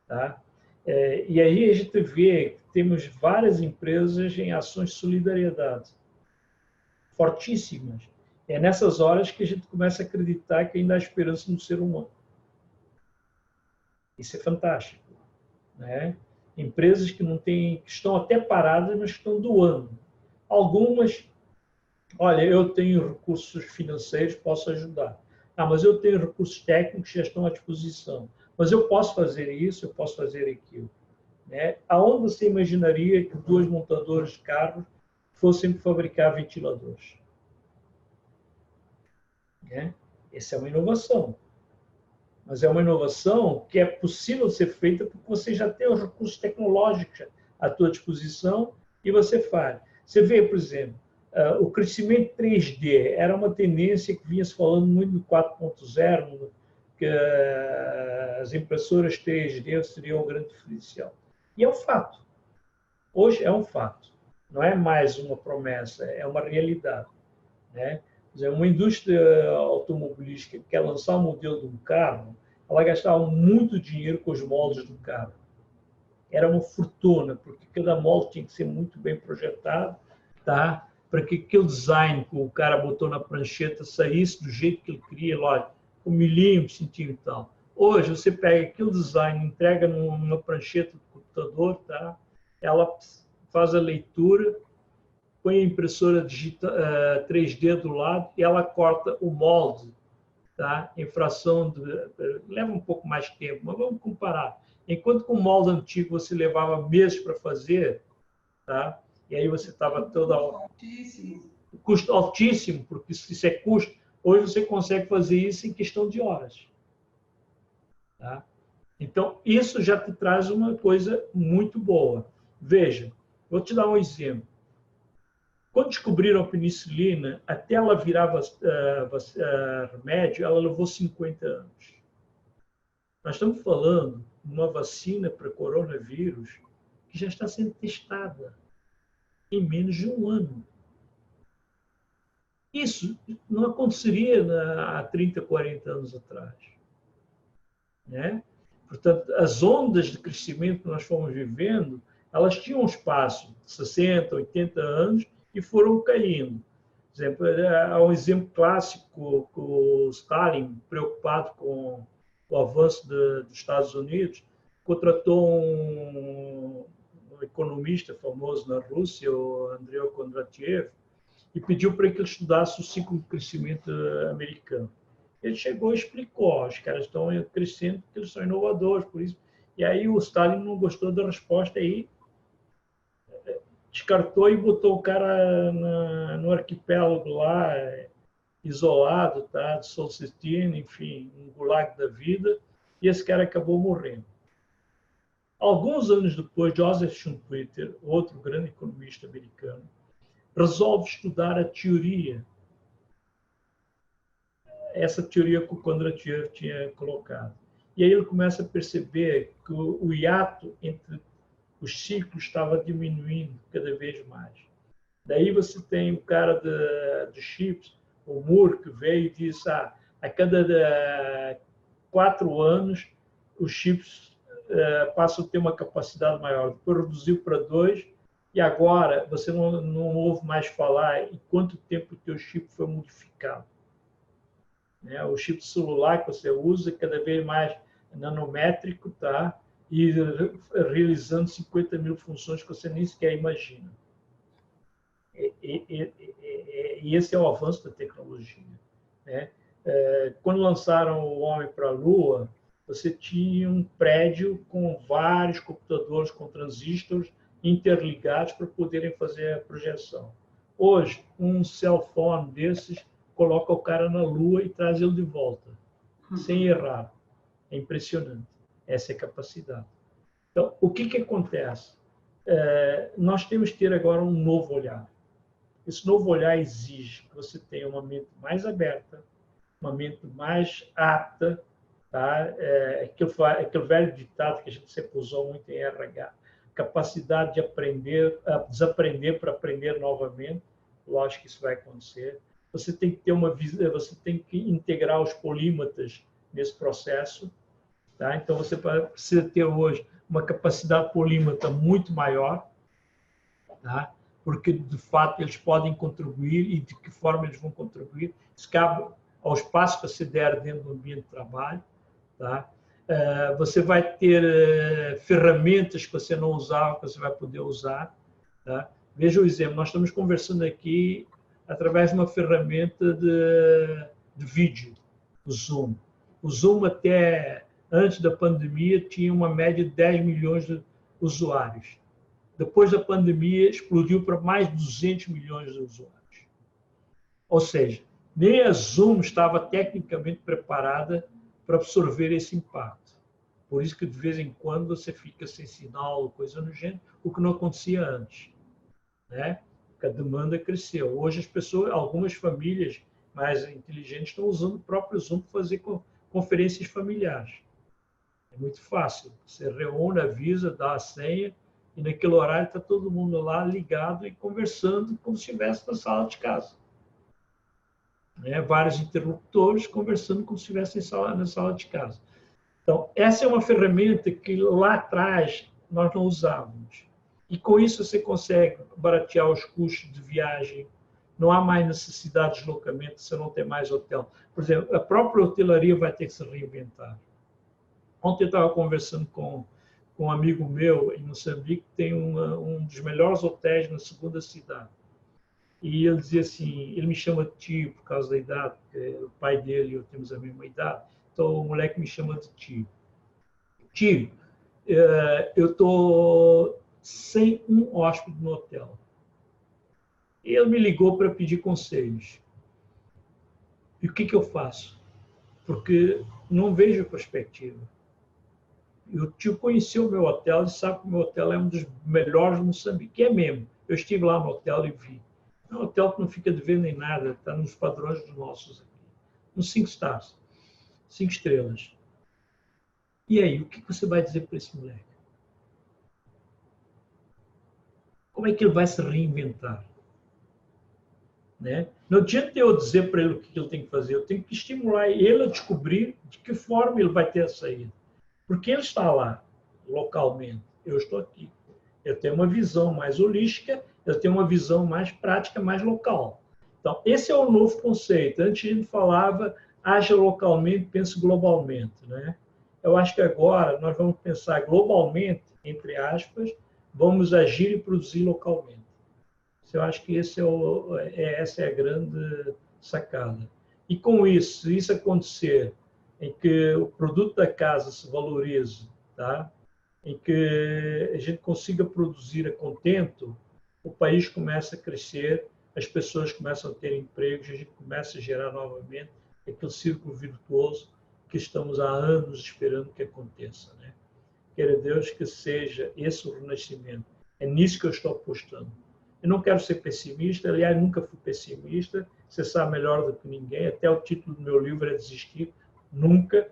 Tá? E aí a gente vê que temos várias empresas em ações de solidariedade, fortíssimas. É nessas horas que a gente começa a acreditar que ainda há esperança no ser humano. Isso é fantástico. Né? Empresas que não têm, que estão até paradas, mas que estão doando. Algumas, olha, eu tenho recursos financeiros, posso ajudar. Mas eu tenho recursos técnicos que já estão à disposição. Mas eu posso fazer isso, eu posso fazer aquilo. Né? Aonde você imaginaria que 2 montadores de carros fossem fabricar ventiladores? Né? Essa é uma inovação. Mas é uma inovação que é possível ser feita porque você já tem os recursos tecnológicos à sua disposição e você faz. Você vê, por exemplo, o crescimento 3D era uma tendência que vinha se falando muito do 4.0, que as impressoras 3D seriam um grande diferencial. E é um fato. Hoje é um fato. Não é mais uma promessa, é uma realidade. Né? Quer dizer, uma indústria automobilística que quer lançar um modelo de um carro, ela gastava muito dinheiro com os moldes do carro. Era uma fortuna, porque cada molde tinha que ser muito bem projetado, tá? Para que aquele design que o cara botou na prancheta saísse do jeito que ele queria, lógico, com milímetros, centímetros e tal. Hoje, você pega aquele design, entrega numa prancheta do computador, tá? Ela faz a leitura, põe a impressora 3D do lado e ela corta o molde, tá? Em fração de... Leva um pouco mais de tempo, mas vamos comparar. Enquanto com o molde antigo você levava meses para fazer, tá? E aí você estava toda... Custo altíssimo, porque isso é custo. Hoje você consegue fazer isso em questão de horas. Tá? Então, isso já te traz uma coisa muito boa. Veja, vou te dar um exemplo. Quando descobriram a penicilina, até ela virar remédio, ela levou 50 anos. Nós estamos falando de uma vacina para coronavírus que já está sendo testada em menos de um ano. Isso não aconteceria há 30, 40 anos atrás. Né? Portanto, as ondas de crescimento que nós fomos vivendo, elas tinham um espaço de 60, 80 anos e foram caindo. Por exemplo, há um exemplo clássico que o Stalin, preocupado com o avanço dos Estados Unidos, contratou um economista famoso na Rússia, o Andrei Kondratiev, e pediu para que ele estudasse o ciclo de crescimento americano. Ele chegou e explicou, os caras estão crescendo porque eles são inovadores, por isso. E aí o Stalin não gostou da resposta aí, descartou e botou o cara no arquipélago lá, isolado, tá? De Solzhenitsyn, enfim, um gulag da vida, e esse cara acabou morrendo. Alguns anos depois, Joseph Schumpeter, outro grande economista americano, resolve estudar a teoria, essa teoria que o Kondratiev tinha colocado. E aí ele começa a perceber que o hiato entre os ciclos estava diminuindo cada vez mais. Daí você tem o cara de chips, o Moore, que veio e disse a cada 4 anos os chips passam a ter uma capacidade maior. Depois reduziu para 2 e agora você não ouve mais falar em quanto tempo o teu chip foi modificado. Né? O chip celular que você usa cada vez mais nanométrico, tá? E realizando 50 mil funções que você nem sequer imagina. E esse é o avanço da tecnologia. Né? Quando lançaram o homem para a Lua, você tinha um prédio com vários computadores com transistores interligados para poderem fazer a projeção. Hoje, um cell phone desses coloca o cara na Lua e traz ele de volta, sem errar. É impressionante. Essa é a capacidade. Então, o que acontece? Nós temos que ter agora um novo olhar. Esse novo olhar exige que você tenha uma mente mais aberta, uma mente mais apta, tá? Aquele velho ditado que a gente sempre usou muito em RH, capacidade de aprender, desaprender para aprender novamente. Lógico que isso vai acontecer. Você tem que ter você tem que integrar os polímatas nesse processo, tá? Então você precisa ter hoje uma capacidade polímata muito maior, tá? Porque de fato eles podem contribuir e de que forma eles vão contribuir. Isso cabe ao espaço que você der dentro do ambiente de trabalho, tá? Você vai ter ferramentas que você não usava, que você vai poder usar, tá? Veja o exemplo, nós estamos conversando aqui através de uma ferramenta de vídeo, o Zoom. O Zoom, até antes da pandemia, tinha uma média de 10 milhões de usuários. Depois da pandemia, explodiu para mais de 200 milhões de usuários. Ou seja, nem a Zoom estava tecnicamente preparada para absorver esse impacto. Por isso que, de vez em quando, você fica sem sinal ou coisa no gênero, o que não acontecia antes. Né? Porque a demanda cresceu. Hoje, as pessoas, algumas famílias mais inteligentes estão usando o próprio Zoom para fazer conferências familiares. É muito fácil. Você reúne, avisa, dá a senha, e naquele horário está todo mundo lá ligado e conversando como se estivesse na sala de casa. né? Vários interlocutores conversando como se estivessem na sala de casa. Então, essa é uma ferramenta que lá atrás nós não usávamos. E com isso você consegue baratear os custos de viagem, não há mais necessidade de deslocamento, você não tem mais hotel. Por exemplo, a própria hotelaria vai ter que se reinventar. Ontem eu estava conversando com um amigo meu em Moçambique, que tem um dos melhores hotéis na segunda cidade. E ele dizia assim, ele me chama de tio por causa da idade, porque o pai dele e eu temos a mesma idade, então o moleque me chama de tio. Tio, eu estou sem um hóspede no hotel. E ele me ligou para pedir conselhos. E o que eu faço? Porque não vejo perspectiva. E o tio conheceu o meu hotel e sabe que o meu hotel é um dos melhores do Moçambique. É mesmo. Eu estive lá no hotel e vi. É um hotel que não fica devendo nem nada, está nos padrões dos nossos aqui. Uns 5 stars, 5 estrelas. E aí, o que você vai dizer para esse moleque? Como é que ele vai se reinventar? Né? Não adianta eu dizer para ele o que ele tem que fazer, eu tenho que estimular ele a descobrir de que forma ele vai ter a saída. Porque ele está lá, localmente, eu estou aqui. Eu tenho uma visão mais holística, eu tenho uma visão mais prática, mais local. Então, esse é o novo conceito. Antes a gente falava, haja localmente, pense globalmente. Né? Eu acho que agora nós vamos pensar globalmente, entre aspas, vamos agir e produzir localmente. Eu acho que essa é a grande sacada. E com isso, se isso acontecer, em que o produto da casa se valorize, tá? Em que a gente consiga produzir a contento, o país começa a crescer, as pessoas começam a ter empregos, a gente começa a gerar novamente aquele círculo virtuoso que estamos há anos esperando que aconteça. Né? Queira Deus que seja esse o renascimento. É nisso que eu estou apostando. Eu não quero ser pessimista, aliás, nunca fui pessimista, você sabe melhor do que ninguém, até o título do meu livro é Desistir, nunca.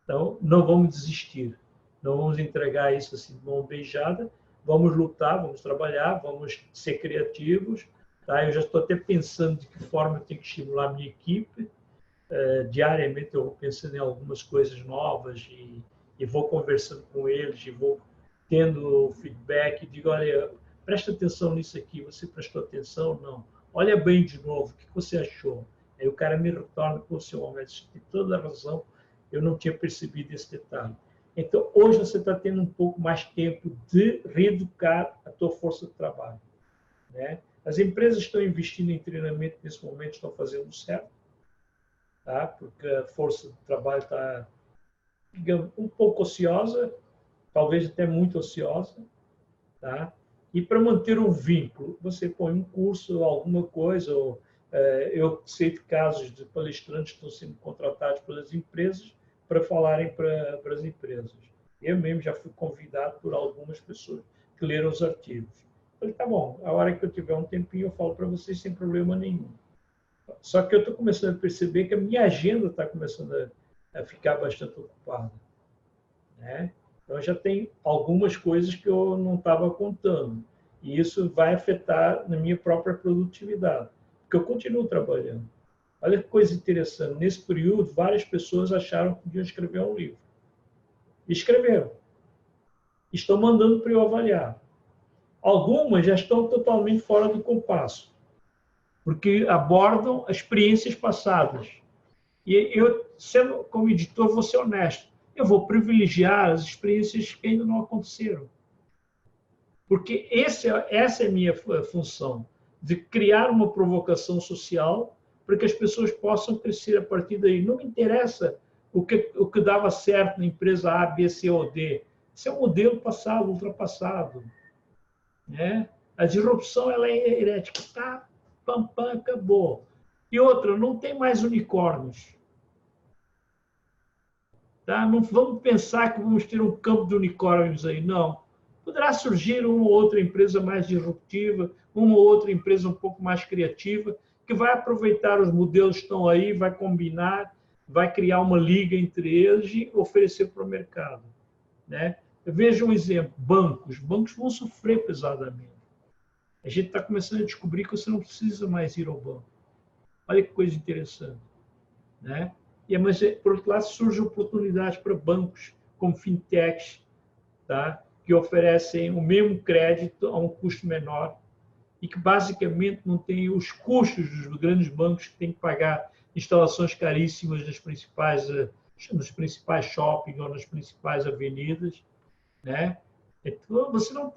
Então, não vamos desistir, não vamos entregar isso assim de mão beijada, vamos lutar, vamos trabalhar, vamos ser criativos. Tá? Eu já estou até pensando de que forma eu tenho que estimular a minha equipe. Diariamente eu vou pensando em algumas coisas novas e vou conversando com eles e vou tendo feedback e digo, olha, presta atenção nisso aqui, você prestou atenção? Não. Olha bem de novo, o que você achou? Aí o cara me retorna com o seu homem, tem toda a razão, eu não tinha percebido esse detalhe. Então, hoje você está tendo um pouco mais tempo de reeducar a tua força de trabalho. Né? As empresas estão investindo em treinamento nesse momento, estão fazendo certo, tá? Porque a força de trabalho está, digamos, um pouco ociosa, talvez até muito ociosa, tá? E para manter um vínculo, você põe um curso, alguma coisa, ou, eu sei de casos de palestrantes que estão sendo contratados pelas empresas para falarem para as empresas. Eu mesmo já fui convidado por algumas pessoas que leram os artigos. Falei, tá bom, a hora que eu tiver um tempinho eu falo para vocês sem problema nenhum. Só que eu estou começando a perceber que a minha agenda está começando a ficar bastante ocupada. Né? Então, já tem algumas coisas que eu não estava contando. E isso vai afetar na minha própria produtividade, porque eu continuo trabalhando. Olha que coisa interessante. Nesse período, várias pessoas acharam que podiam escrever um livro. E escreveram. Estão mandando para eu avaliar. Algumas já estão totalmente fora do compasso, porque abordam experiências passadas. E eu, sendo como editor, vou ser honesto. Eu vou privilegiar as experiências que ainda não aconteceram. Porque essa é a minha função, de criar uma provocação social para que as pessoas possam crescer a partir daí. Não me interessa o que dava certo na empresa A, B, C ou D. Isso é um modelo passado, ultrapassado. Né? A disrupção ela é herética. Tá, pam, pam, acabou. E outra, não tem mais unicórnios. Tá? Não vamos pensar que vamos ter um campo de unicórnios aí, não. Poderá surgir uma ou outra empresa mais disruptiva, uma ou outra empresa um pouco mais criativa, que vai aproveitar os modelos que estão aí, vai combinar, vai criar uma liga entre eles e oferecer para o mercado. Né? Veja um exemplo, bancos. Bancos vão sofrer pesadamente. A gente está começando a descobrir que você não precisa mais ir ao banco. Olha que coisa interessante, né? Mas, por outro lado, surgem oportunidades para bancos como fintechs, tá? Que oferecem o mesmo crédito a um custo menor e que basicamente não tem os custos dos grandes bancos que têm que pagar instalações caríssimas nos principais shoppings ou nas principais avenidas, né? Então, você não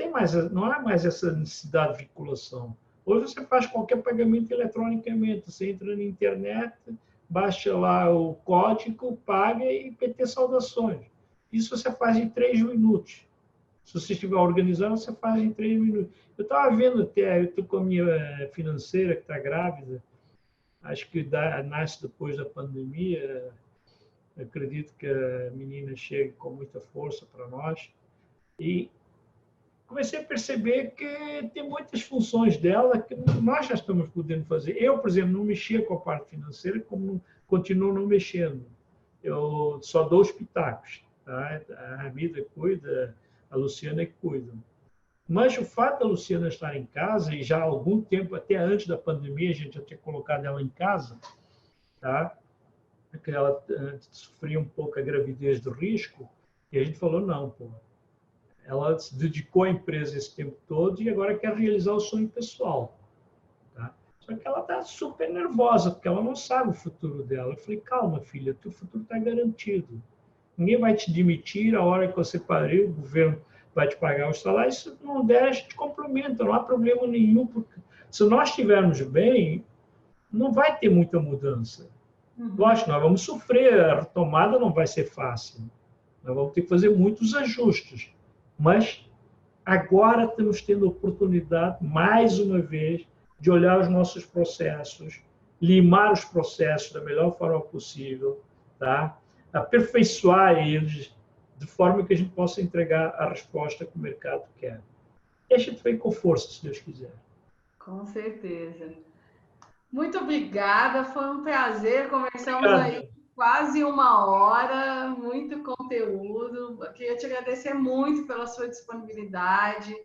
há mais essa necessidade de vinculação. Hoje você faz qualquer pagamento eletronicamente, você entra na internet, baixa lá o código, paga e PT saudações. Isso você faz em 3 minutos. Se você estiver organizando, você faz em 3 minutos. Eu estava vendo até, eu estou com a minha financeira que está grávida, acho que nasce depois da pandemia, acredito que a menina chegue com muita força para nós. E comecei a perceber que tem muitas funções dela que nós já estamos podendo fazer. Eu, por exemplo, não mexia com a parte financeira, como continuo não mexendo. Eu só dou os pitacos. Tá? A Armida cuida, a Luciana que cuida. Mas o fato da Luciana estar em casa, e já há algum tempo, até antes da pandemia, a gente já tinha colocado ela em casa, tá? Porque ela sofria um pouco a gravidez do risco, e a gente falou, não, pô. Ela se dedicou à empresa esse tempo todo e agora quer realizar o sonho pessoal. Tá? Só que ela está super nervosa, porque ela não sabe o futuro dela. Eu falei, calma, filha, teu futuro está garantido. Ninguém vai te demitir a hora que você parir, o governo vai te pagar o salário. Se não der, a gente complementa, não há problema nenhum. Porque se nós estivermos bem, não vai ter muita mudança. Lógico, nós vamos sofrer, a retomada não vai ser fácil. Nós vamos ter que fazer muitos ajustes. Mas agora estamos tendo a oportunidade, mais uma vez, de olhar os nossos processos, limar os processos da melhor forma possível, tá? Aperfeiçoar eles de forma que a gente possa entregar a resposta que o mercado quer. E a gente vem com força, se Deus quiser. Com certeza. Muito obrigada, foi um prazer. Conversamos aí quase 1 hora, muito conteúdo. Eu queria te agradecer muito pela sua disponibilidade.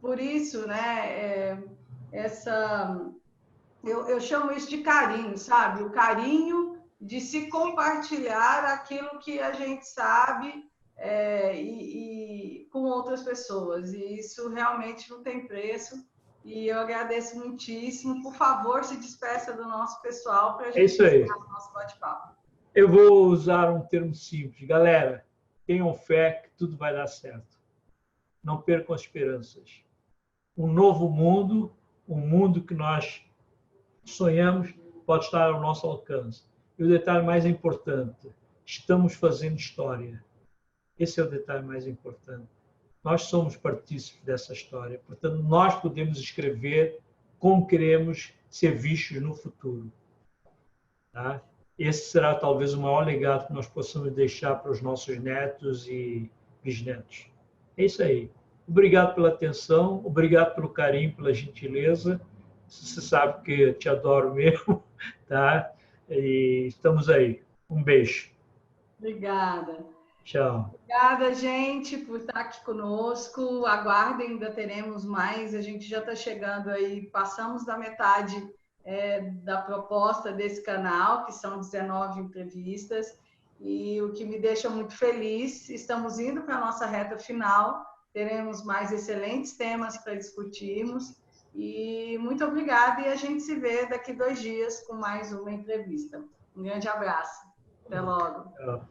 Por isso, né, eu chamo isso de carinho, sabe? O carinho de se compartilhar aquilo que a gente sabe e com outras pessoas. E isso realmente não tem preço. E eu agradeço muitíssimo. Por favor, se despeça do nosso pessoal para a gente encerrar o nosso bate-papo. Eu vou usar um termo simples. Galera, tenham fé que tudo vai dar certo. Não percam as esperanças. Um novo mundo, um mundo que nós sonhamos, pode estar ao nosso alcance. E o detalhe mais importante, estamos fazendo história. Esse é o detalhe mais importante. Nós somos partícipes dessa história. Portanto, nós podemos escrever como queremos ser vistos no futuro. Tá? Esse será talvez o maior legado que nós possamos deixar para os nossos netos e bisnetos. É isso aí. Obrigado pela atenção, obrigado pelo carinho, pela gentileza. Você sabe que eu te adoro mesmo, tá? E estamos aí. Um beijo. Obrigada. Tchau. Obrigada, gente, por estar aqui conosco. Aguardem, ainda teremos mais. A gente já está chegando aí, passamos da metade da proposta desse canal, que são 19 entrevistas. E o que me deixa muito feliz, estamos indo para a nossa reta final. Teremos mais excelentes temas para discutirmos. E muito obrigada. E a gente se vê daqui 2 dias com mais uma entrevista. Um grande abraço. Até logo. Tchau.